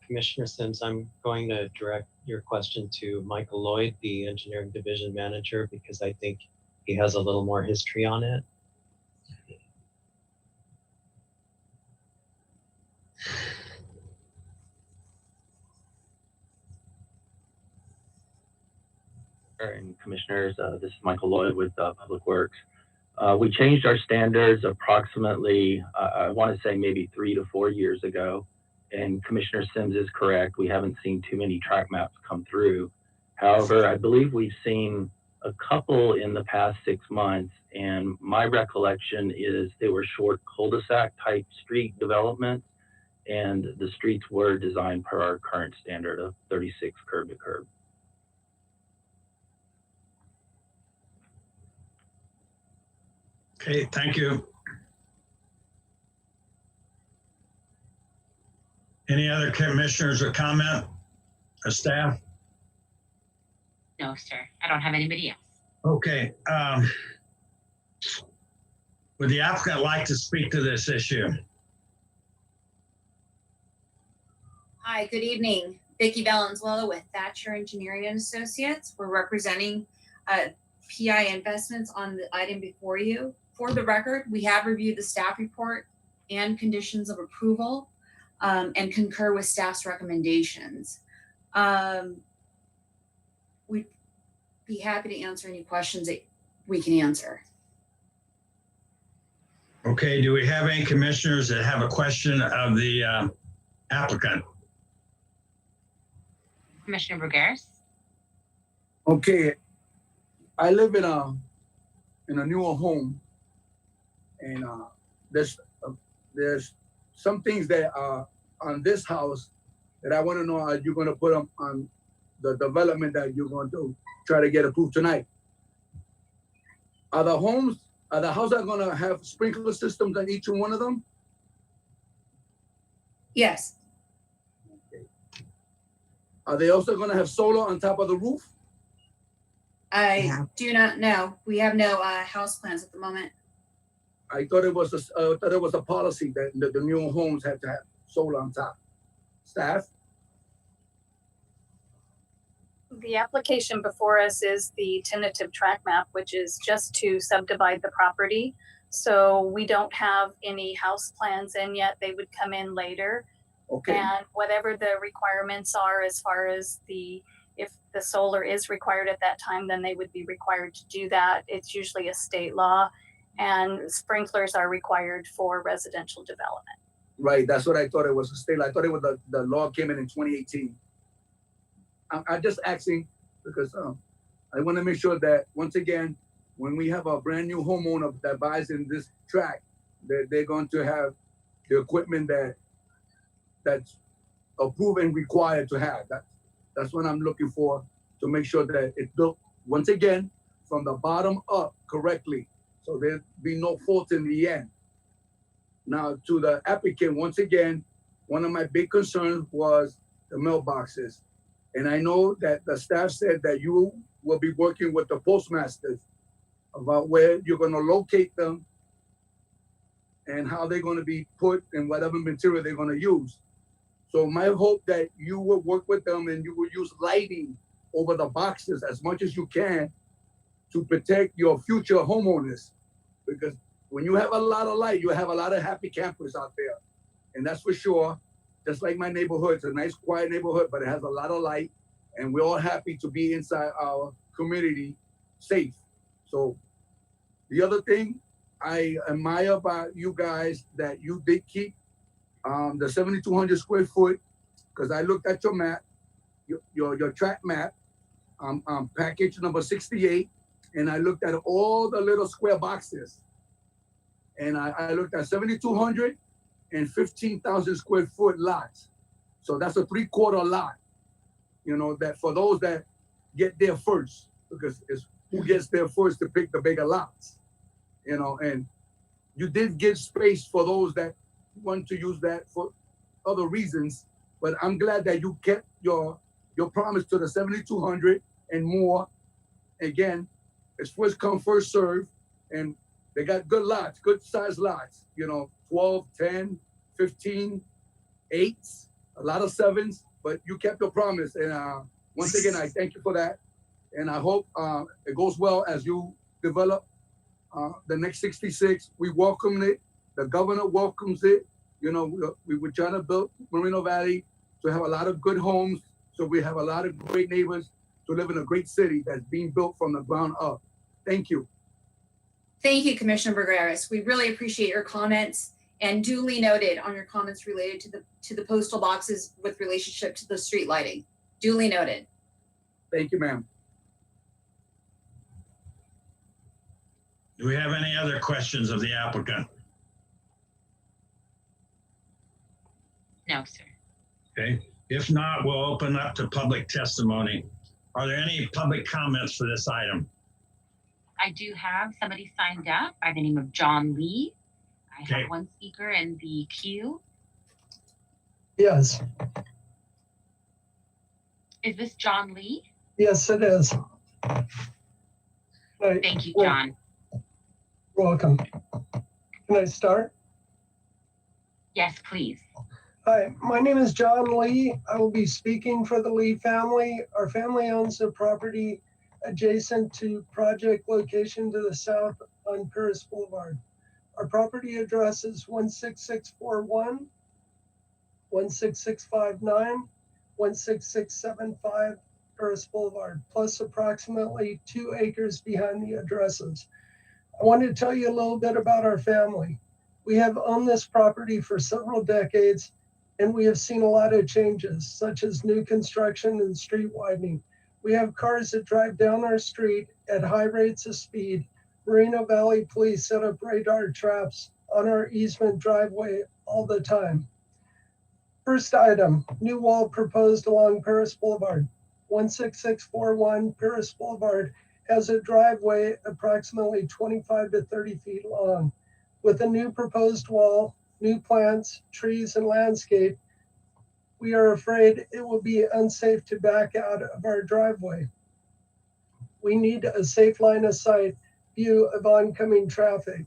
S12: Commissioner Sims, I'm going to direct your question to Michael Lloyd, the Engineering Division Manager, because I think he has a little more history on it.
S13: And commissioners, this is Michael Lloyd with Public Works. We changed our standards approximately, I want to say maybe 3 to 4 years ago. And Commissioner Sims is correct. We haven't seen too many track maps come through. However, I believe we've seen a couple in the past 6 months. And my recollection is they were short cul-de-sac type street development. And the streets were designed per our current standard of 36 curb to curb.
S1: Okay, thank you. Any other commissioners or comment or staff?
S2: No, sir. I don't have anybody else.
S1: Okay. Would the applicant like to speak to this issue?
S14: Hi, good evening. Vicki Valenzuela with Thatcher Engineering and Associates. We're representing PI Investments on the item before you. For the record, we have reviewed the staff report and conditions of approval and concur with staff's recommendations. We'd be happy to answer any questions that we can answer.
S1: Okay, do we have any commissioners that have a question of the applicant?
S2: Commissioner Brugueras?
S3: Okay, I live in a newer home, and there's some things that are on this house that I want to know, are you going to put them on the development that you're going to try to get approved tonight? Are the houses going to have sprinkler systems on each one of them?
S14: Yes.
S3: Are they also going to have solar on top of the roof?
S14: I do not know. We have no house plans at the moment.
S3: I thought it was a policy that the new homes had to have solar on top. Staff?
S11: The application before us is the tentative track map, which is just to subdivide the property. So we don't have any house plans in yet. They would come in later.
S3: Okay.
S11: And whatever the requirements are as far as if the solar is required at that time, then they would be required to do that. It's usually a state law, and sprinklers are required for residential development.
S3: Right, that's what I thought it was a state law. I thought it was the law came in 2018. I'm just asking because I want to make sure that, once again, when we have a brand new homeowner that buys in this tract, they're going to have the equipment that's approved and required to have. That's what I'm looking for, to make sure that it's built, once again, from the bottom up correctly, so there'll be no fault in the end. Now, to the applicant, once again, one of my big concerns was the mailboxes. And I know that the staff said that you will be working with the postmasters about where you're going to locate them and how they're going to be put and whatever material they're going to use. So my hope that you will work with them and you will use lighting over the boxes as much as you can to protect your future homeowners. Because when you have a lot of light, you have a lot of happy campers out there. And that's for sure. Just like my neighborhood, it's a nice, quiet neighborhood, but it has a lot of light. And we're all happy to be inside our community safe. So the other thing I admire about you guys, that you did keep the 7,200 square foot, because I looked at your map, your track map, package number 68, and I looked at all the little square boxes. And I looked at 7,200 and 15,000 square foot lots. So that's a 3/4 lot, you know, that for those that get there first, because it's who gets there first to pick the bigger lots, you know. And you did give space for those that want to use that for other reasons, but I'm glad that you kept your promise to the 7,200 and more. Again, it's first come, first serve, and they got good lots, good size lots, you know, 12, 10, 15, 8s, a lot of 7s, but you kept your promise. And once again, I thank you for that. And I hope it goes well as you develop the next 66. We welcome it. The governor welcomes it. You know, we were trying to build Moreno Valley to have a lot of good homes, so we have a lot of great neighbors to live in a great city that's being built from the ground up. Thank you.
S14: Thank you, Commissioner Brugueras. We really appreciate your comments, and duly noted on your comments related to the postal boxes with relationship to the street lighting. Duly noted.
S3: Thank you, ma'am.
S1: Do we have any other questions of the applicant?
S2: No, sir.
S1: Okay, if not, we'll open up to public testimony. Are there any public comments for this item?
S2: I do have somebody signed up by the name of John Lee. I
S1: Okay.
S2: have one speaker in the queue.
S15: Yes,
S2: Is this John Lee?
S15: yes, it is. Right.
S2: Thank you, John.
S15: Welcome. Can I start?
S2: Yes, please.
S15: Hi, my name is John Lee. I will be speaking for the Lee family. Our family owns a property adjacent to project location to the south on Paris Boulevard. Our property address is 16641, 16659, 16675 Paris Boulevard, plus approximately 2 acres behind the addresses. I wanted to tell you a little bit about our family. We have owned this property for several decades, and we have seen a lot of changes, such as new construction and street widening. We have cars that drive down our street at high rates of speed. Moreno Valley Police set up radar traps on our easement driveway all the time. First item, new wall proposed along Paris Boulevard. 16641 Paris Boulevard has a driveway approximately 25 to 30 feet long. With a new proposed wall, new plants, trees, and landscape, we are afraid it will be unsafe to back out of our driveway. We need a safe line of sight view of oncoming traffic.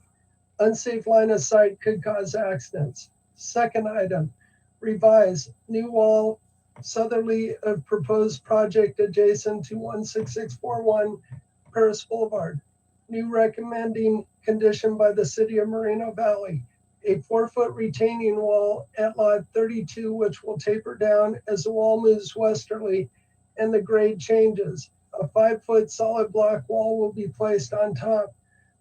S15: Unsafe line of sight could cause accidents. Second item, revise new wall southerly of proposed project adjacent to 16641 Paris Boulevard. New recommending condition by the city of Moreno Valley, a 4-foot retaining wall at lot 32, which will taper down as the wall moves westerly and the grade changes. A 5-foot solid block wall will be placed on top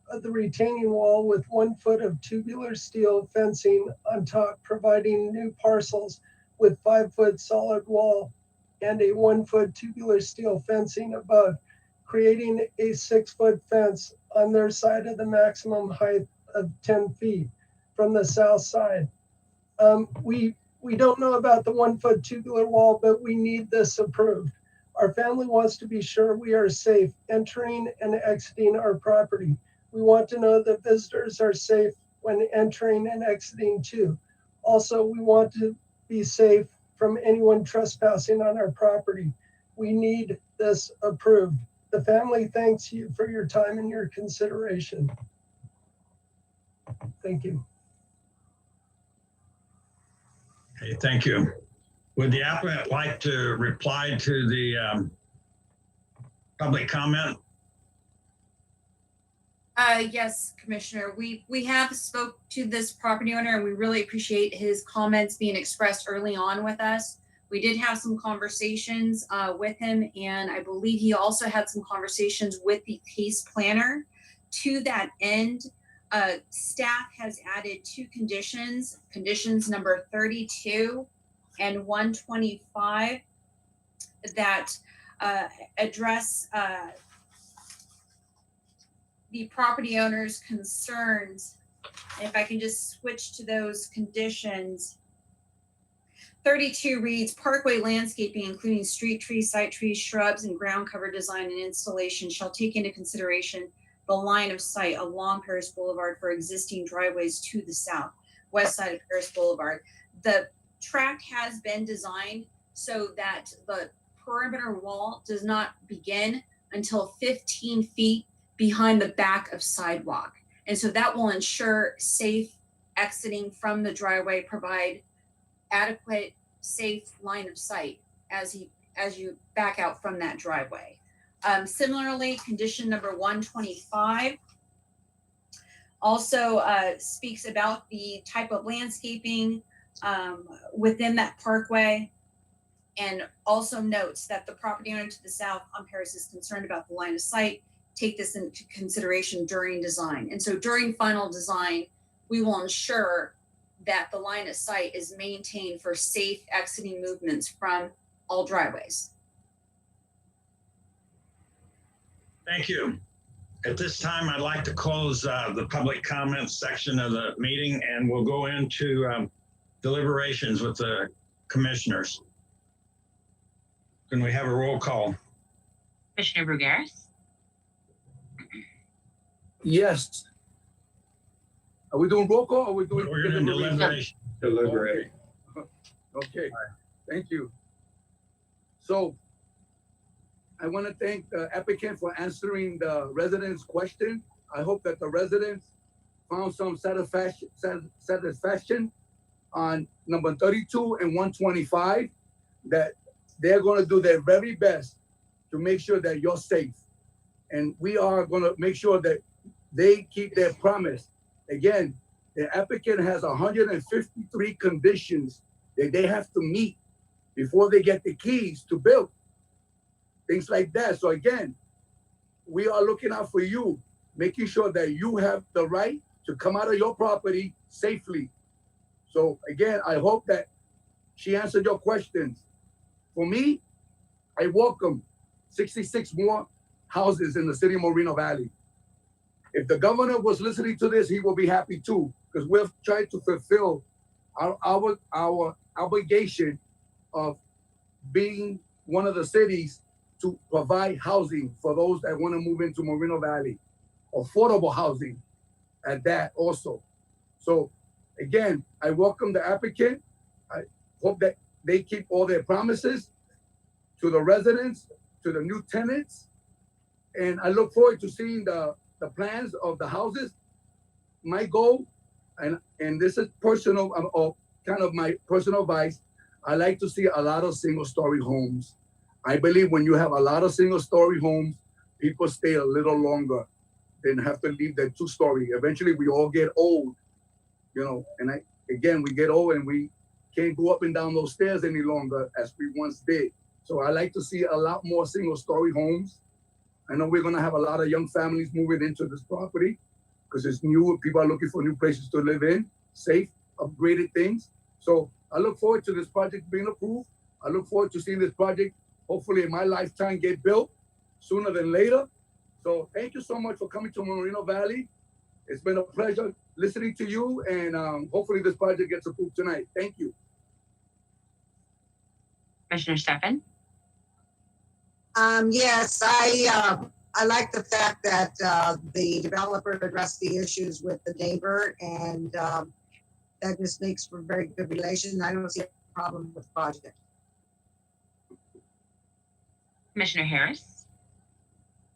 S15: of the retaining wall with 1 foot of tubular steel fencing on top, providing new parcels with 5-foot solid wall and a 1-foot tubular steel fencing above, creating a 6-foot fence on their side of the maximum height of 10 feet from the south side. We don't know about the 1-foot tubular wall, but we need this approved. Our family wants to be sure we are safe entering and exiting our property. We want to know that visitors are safe when entering and exiting too. Also, we want to be safe from anyone trespassing on our property. We need this approved. The family thanks you for your time and your consideration. Thank you.
S1: Okay, thank you. Would the applicant like to reply to the public comment?
S14: Yes, Commissioner. We have spoke to this property owner, and we really appreciate his comments being expressed early on with us. We did have some conversations with him, and I believe he also had some conversations with the case planner. To that end, staff has added 2 conditions, conditions number 32 and 125, that address the property owner's concerns. If I can just switch to those conditions. 32 reads, parkway landscaping, including street trees, site trees, shrubs, and ground cover design and installation shall take into consideration the line of sight along Paris Boulevard for existing driveways to the south, west side of Paris Boulevard. The tract has been designed so that the perimeter wall does not begin until 15 feet behind the back of sidewalk. And so that will ensure safe exiting from the driveway, provide adequate, safe line of sight as you back out from that driveway. Similarly, condition number 125 also speaks about the type of landscaping within that parkway, and also notes that the property owner to the south on Paris is concerned about the line of sight. Take this into consideration during design. And so during final design, we will ensure that the line of sight is maintained for safe exiting movements from all driveways.
S1: Thank you. At this time, I'd like to close the public comments section of the meeting, and we'll go into deliberations with the commissioners. Can we have a roll call?
S2: Commissioner Brugaris?
S3: Yes. Are we doing roll call or are we doing?
S1: We're doing deliberation.
S8: Deliberate.
S3: Okay, thank you. So I want to thank the applicant for answering the residents' question. I hope that the residents found some satisfaction on number 32 and 125, that they're going to do their very best to make sure that you're safe. And we are going to make sure that they keep their promise. Again, the applicant has 153 conditions that they have to meet before they get the keys to build. Things like that. So again, we are looking out for you, making sure that you have the right to come out of your property safely. So again, I hope that she answered your questions. For me, I welcome 66 more houses in the city of Moreno Valley. If the governor was listening to this, he will be happy too, because we've tried to fulfill our obligation of being one of the cities to provide housing for those that want to move into Moreno Valley, affordable housing at that also. So again, I welcome the applicant. I hope that they keep all their promises to the residents, to the new tenants. And I look forward to seeing the plans of the houses. My goal, and this is personal, or kind of my personal advice, I like to see a lot of single-story homes. I believe when you have a lot of single-story homes, people stay a little longer than have to leave their two-story. Eventually, we all get old, you know, and again, we get old and we can't go up and down those stairs any longer as we once did. So I like to see a lot more single-story homes. I know we're gonna have a lot of young families moving into this property because it's new, people are looking for new places to live in, safe, upgraded things. So I look forward to this project being approved. I look forward to seeing this project, hopefully in my lifetime, get built sooner than later. So thank you so much for coming to Moreno Valley. It's been a pleasure listening to you, and hopefully this project gets approved tonight. Thank you.
S2: Commissioner Steffen?
S4: Yes, I like the fact that the developer addressed the issues with the neighbor, and that just makes for a very good relation. I don't see a problem with the project.
S2: Commissioner Harris?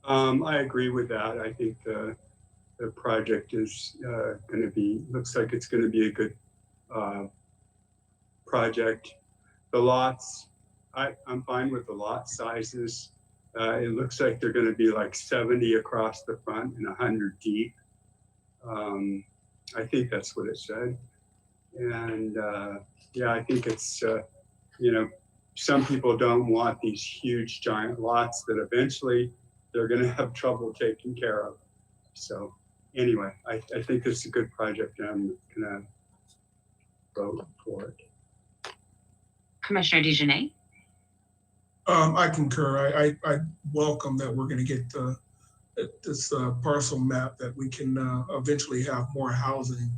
S8: I agree with that. I think the project is going to be, looks like it's going to be a good project. The lots, I'm fine with the lot sizes. It looks like they're going to be like 70 across the front and 100 deep. I think that's what it said. And yeah, I think it's, you know, some people don't want these huge giant lots that eventually they're going to have trouble taking care of. So anyway, I think it's a good project, and I'm going to vote for it.
S2: Commissioner DeJournette?
S5: I concur. I welcome that we're going to get this parcel map that we can eventually have more housing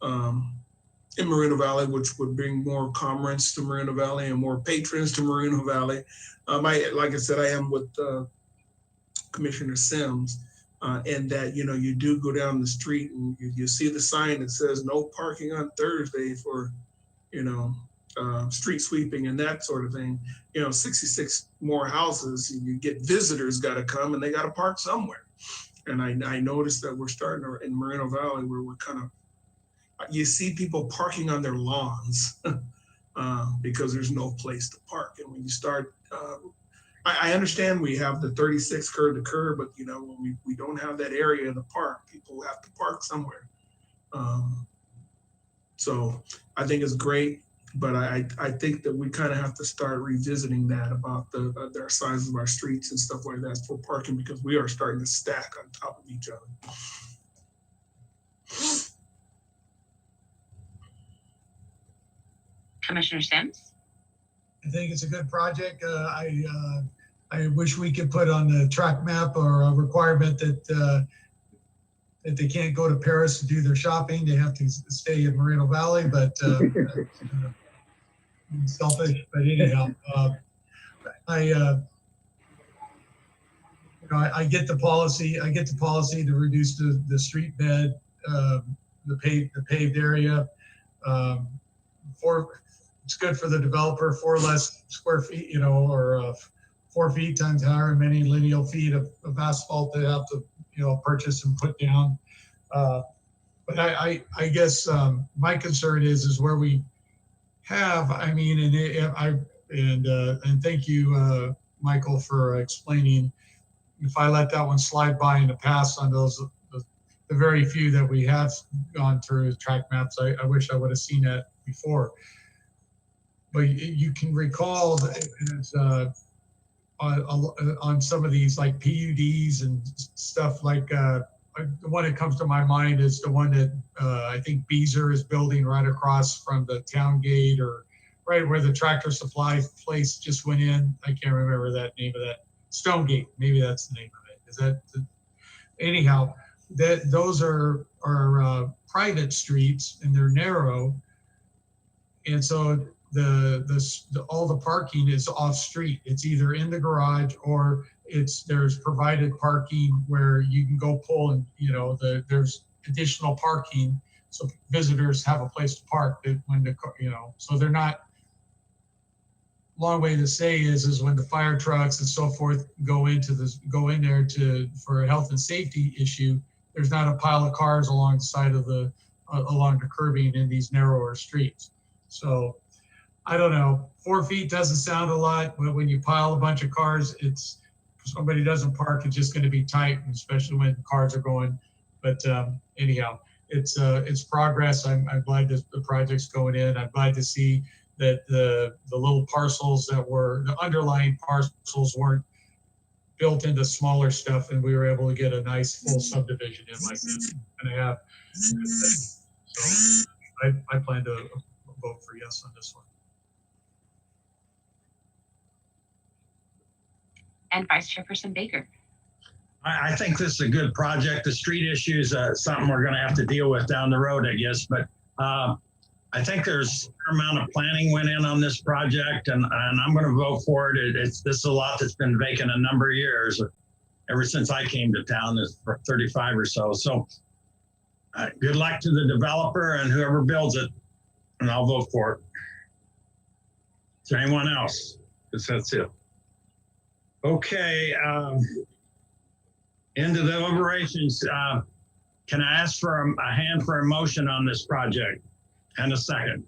S5: in Moreno Valley, which would bring more commerce to Moreno Valley and more patrons to Moreno Valley. Like I said, I am with Commissioner Sims, and that, you know, you do go down the street and you see the sign that says no parking on Thursday for, you know, street sweeping and that sort of thing. You know, 66 more houses, you get visitors got to come and they got to park somewhere. And I noticed that we're starting to, in Moreno Valley, where we're kind of, you see people parking on their lawns because there's no place to park. And when you start, I understand we have the 36 curb to curb, but you know, when we don't have that area to park, people have to park somewhere. So I think it's great, but I think that we kind of have to start revisiting that about the size of our streets and stuff like that for parking, because we are starting to stack on top of each other.
S2: Commissioner Sims?
S10: I think it's a good project. I wish we could put on the track map or a requirement that they can't go to Paris to do their shopping. They have to stay in Moreno Valley, but selfish. But anyhow, I get the policy. I get the policy to reduce the street bed, the paved area. It's good for the developer, 4 less square feet, you know, or 4 feet times however many lineal feet of asphalt they have to, you know, purchase and put down. But I guess my concern is where we have, I mean, and thank you, Michael, for explaining. If I let that one slide by in the past on those, the very few that we have gone through track maps, I wish I would have seen that before. But you can recall that on some of these like PUDs and stuff like the one that comes to my mind is the one that I think Beezer is building right across from the town gate, or right where the Tractor Supply place just went in. I can't remember that name of that. Stonegate, maybe that's the name of it. Is that anyhow? That those are private streets and they're narrow, and so all the parking is off street. It's either in the garage or there's provided parking where you can go pull, and there's additional parking so visitors have a place to park when so they're not. Long way to say is when the fire trucks and so forth go in there for a health and safety issue, there's not a pile of cars along the side of along the curbing in these narrower streets. So I don't know, 4 feet doesn't sound a lot, but when you pile a bunch of cars, if somebody doesn't park, it's just going to be tight, especially when cars are going. But anyhow, it's progress. I'm glad that the project's going in. I'm glad to see that the little parcels the underlying parcels weren't built into smaller stuff, and we were able to get a nice full subdivision in like this and a half. So I plan to vote for yes on this one.
S2: And Vice Chairperson Baker.
S1: I think this is a good project. The street issue is something we're going to have to deal with down the road, I guess. But I think there's a fair amount of planning went in on this project, and I'm going to vote for it. This is a lot that's been vacant a number of years, ever since I came to town, for 35 or so. So good luck to the developer and whoever builds it, and I'll vote for it. Is there anyone else? Because that's it. Okay. Into the deliberations. Can I ask for a hand for a motion on this project? And a second.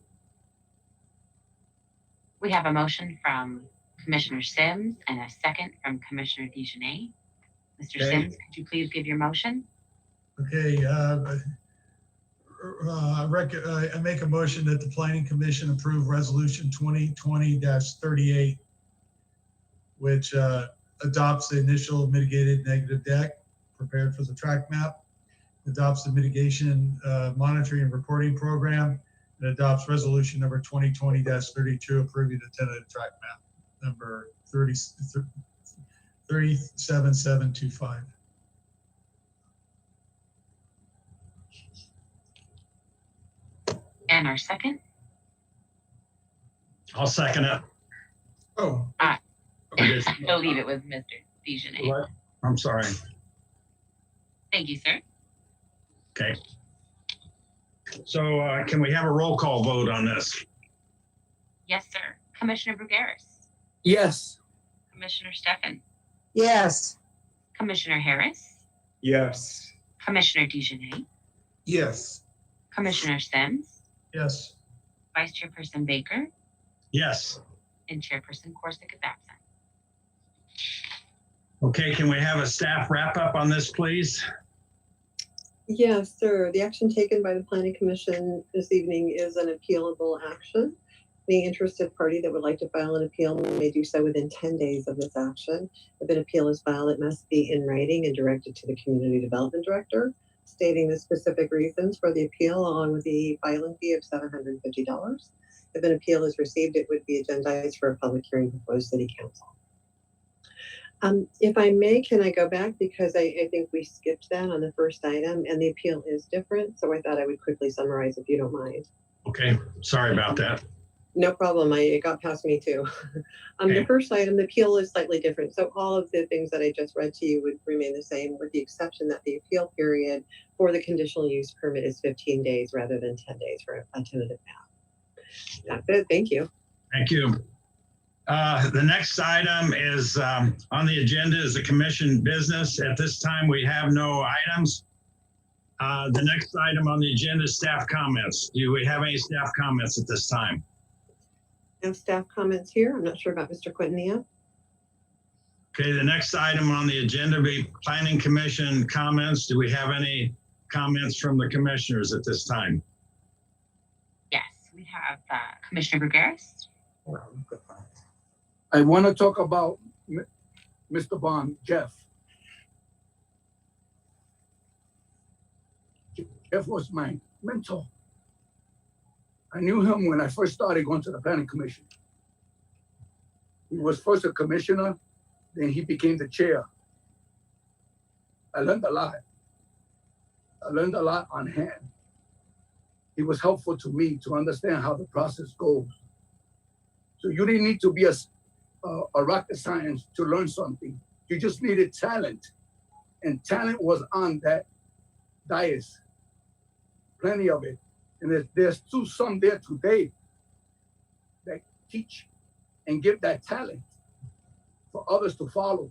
S2: We have a motion from Commissioner Sims and a second from Commissioner DeJohnette. Mr. Sims, could you please give your motion?
S10: Okay. I make a motion that the Planning Commission approve Resolution 2020-38, which adopts the initial mitigated negative deck prepared for the track map, adopts the mitigation monitoring and reporting program, and adopts resolution number 2020-32 approving the tentative track map number 37725.
S2: And our second?
S1: I'll second it.
S5: Oh.
S2: I believe it was Mr. DeJohnette.
S1: What? I'm sorry.
S2: Thank you, sir.
S1: Okay. So can we have a roll call vote on this?
S2: Yes, sir. Commissioner Brugaris.
S3: Yes.
S2: Commissioner Stefan.
S4: Yes.
S2: Commissioner Harris.
S8: Yes.
S2: Commissioner DeJohnette.
S5: Yes.
S2: Commissioner Sims.
S10: Yes.
S2: Vice Chairperson Baker.
S1: Yes.
S2: And Chairperson Corsick is absent.
S1: Okay, can we have a staff wrap up on this, please?
S6: Yes, sir. The action taken by the Planning Commission this evening is an appealable action. The interested party that would like to file an appeal may do so within 10 days of this action. If an appeal is filed, it must be in writing and directed to the Community Development Director, stating the specific reasons for the appeal along with the filing fee of $750. If an appeal is received, it would be agendized for a public hearing before the City Council. If I may, can I go back? Because I think we skipped that on the first item and the appeal is different. So I thought I would quickly summarize if you don't mind.
S1: Okay, sorry about that.
S6: No problem. It got past me too. The first item, the appeal is slightly different. So all of the things that I just read to you would remain the same with the exception that the appeal period for the conditional use permit is 15 days rather than 10 days for a tentative map. That's it. Thank you.
S1: Thank you. The next item is on the agenda is the commission business. At this time, we have no items. The next item on the agenda is staff comments. Do we have any staff comments at this time?
S6: I have staff comments here. I'm not sure about Mr. Quintanilla.
S1: Okay, the next item on the agenda will be Planning Commission comments. Do we have any comments from the commissioners at this time?
S2: Yes, we have Commissioner Brugaris.
S3: I want to talk about Mr. Bond, Jeff. Jeff was my mentor. I knew him when I first started going to the planning commission. He was first a commissioner, then he became the chair. I learned a lot. I learned a lot on hand. He was helpful to me to understand how the process goes. So you didn't need to be a rocket science to learn something. You just needed talent. And talent was on that dais. Plenty of it. And there's still some there today that teach and give that talent for others to follow.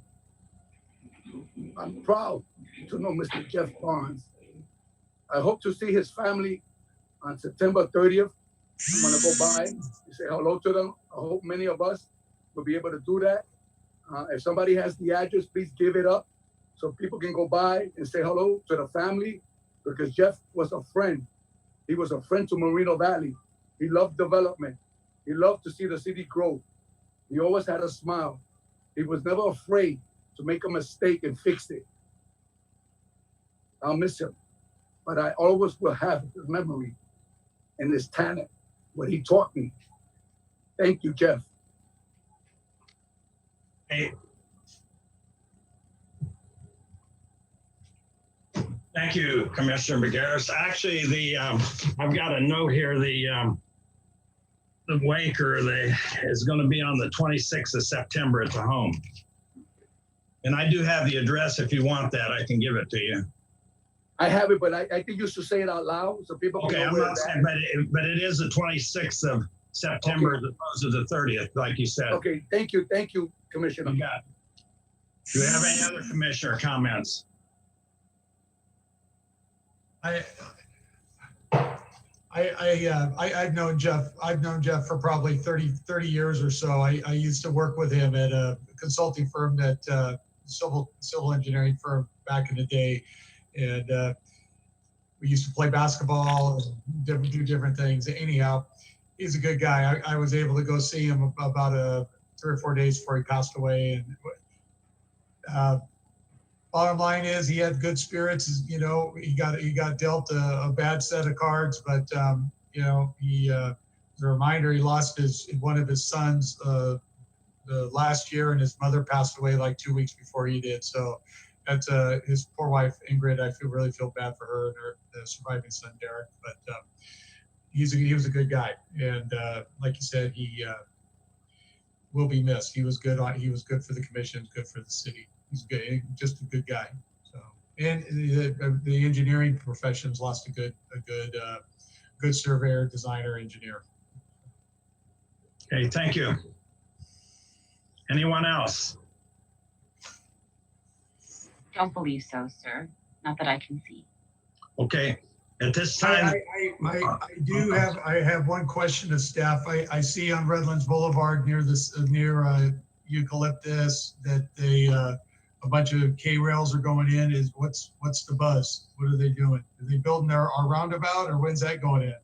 S3: I'm proud to know Mr. Jeff Barnes. I hope to see his family on September 30th. I'm gonna go by and say hello to them. I hope many of us will be able to do that. If somebody has the address, please give it up so people can go by and say hello to the family, because Jeff was a friend. He was a friend to Moreno Valley. He loved development. He loved to see the city grow. He always had a smile. He was never afraid to make a mistake and fix it. I'll miss him, but I always will have his memory and his talent, what he taught me. Thank you, Jeff.
S1: Hey. Thank you, Commissioner McGarris. Actually, I've got a note here. The wake is going to be on the 26th of September at the home. And I do have the address. If you want that, I can give it to you.
S3: I have it, but I think you should say it out loud so people can
S1: Okay,
S3: know
S1: I'm
S3: where
S1: not
S3: it's
S1: saying,
S3: at.
S1: but it is the 26th of September as opposed to the 30th, like you said.
S3: Okay, thank you, Commissioner.
S1: You got it. Do we have any other commissioner comments?
S10: I've known Jeff. I've known Jeff for probably 30 years or so. I used to work with him at a consulting firm, that civil engineering firm back in the day, and we used to play basketball and do different things. Anyhow, he's a good guy. I was able to go see him about 3 or 4 days before he passed away, and bottom line is he had good spirits. You know, he got dealt a bad set of cards, but you know, as a reminder, he lost one of his sons the last year, and his mother passed away like 2 weeks before he did. So that's his poor wife Ingrid. I really feel bad for her and the surviving son Derek. But he was a good guy, and like you said, he will be missed. He was good for the commission, good for the city. He's good, just a good guy. So, and the engineering profession's lost a good surveyor, designer, engineer.
S1: Okay, thank you. Anyone else?
S2: Don't believe so, sir. Not that I can see.
S1: Okay, at this time.
S10: I have one question to staff. I see on Redlands Boulevard near Eucalyptus that a bunch of K-rails are going in. What's the buzz? What are they doing? Are they building our roundabout, or when's that going in?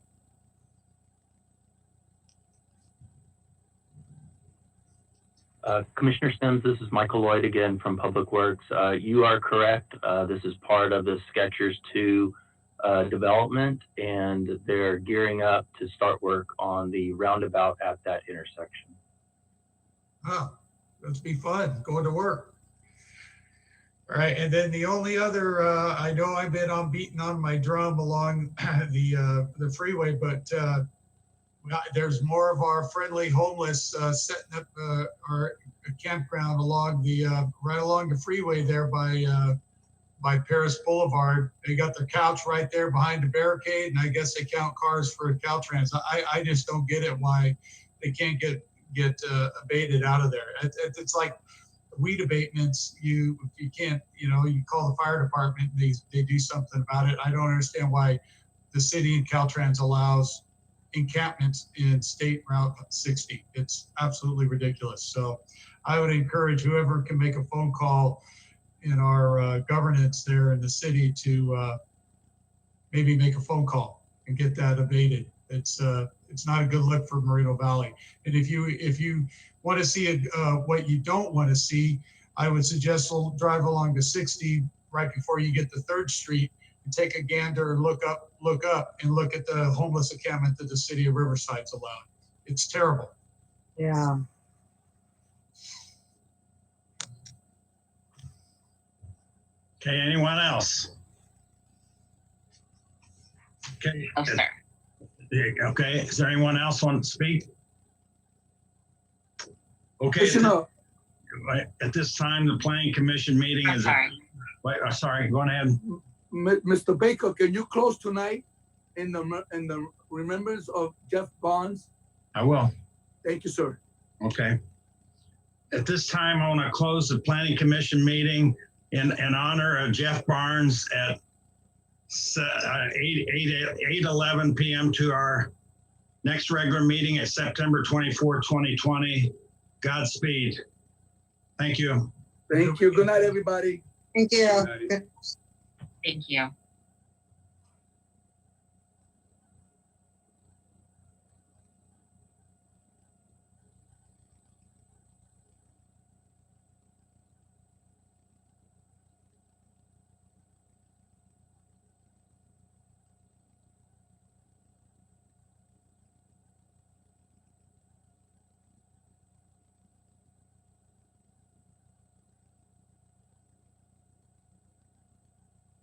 S13: Commissioner Sims, this is Michael Lloyd again from Public Works. You are correct. This is part of the Skechers 2 development, and they're gearing up to start work on the roundabout at that intersection.
S10: Oh, let's be fun. Going to work. All right, and then the only other, I know I've been beating on my drum along the freeway, but there's more of our friendly homeless setting up our campground right along the freeway there by Paris Boulevard. They got their couch right there behind the barricade, and I guess they count cars for Caltrans. I just don't get it why they can't get abated out of there. It's like weed abatements. You can't, you call the fire department, they do something about it. I don't understand why the city and Caltrans allows encampments in State Route 60. It's absolutely ridiculous. So I would encourage whoever can make a phone call in our governance there in the city to maybe make a phone call and get that abated. It's not a good look for Moreno Valley. And if you want to see what you don't want to see, I would suggest drive along the 60 right before you get to 3rd Street and take a gander and look up and look at the homeless encampment that the city of Riverside's allowed. It's terrible.
S4: Yeah.
S1: Okay, anyone else? Okay.
S2: Oh, sir.
S1: Okay, is there anyone else want to speak? Okay,
S3: Commissioner,
S1: at this time, the planning commission meeting
S2: I'm
S1: is.
S2: sorry.
S1: Wait, sorry, go ahead.
S3: Mr. Baker, can you close tonight in the remembrance of Jeff Bonds?
S1: I will.
S3: Thank you, sir.
S1: Okay. At this time, I want to close the planning commission meeting in honor of Jeff Barnes at 8:11 p.m. to our next regular meeting at September 24, 2020. Godspeed. Thank you.
S3: Thank you. Good night, everybody.
S4: Thank you.
S8: Good night.
S2: Thank you.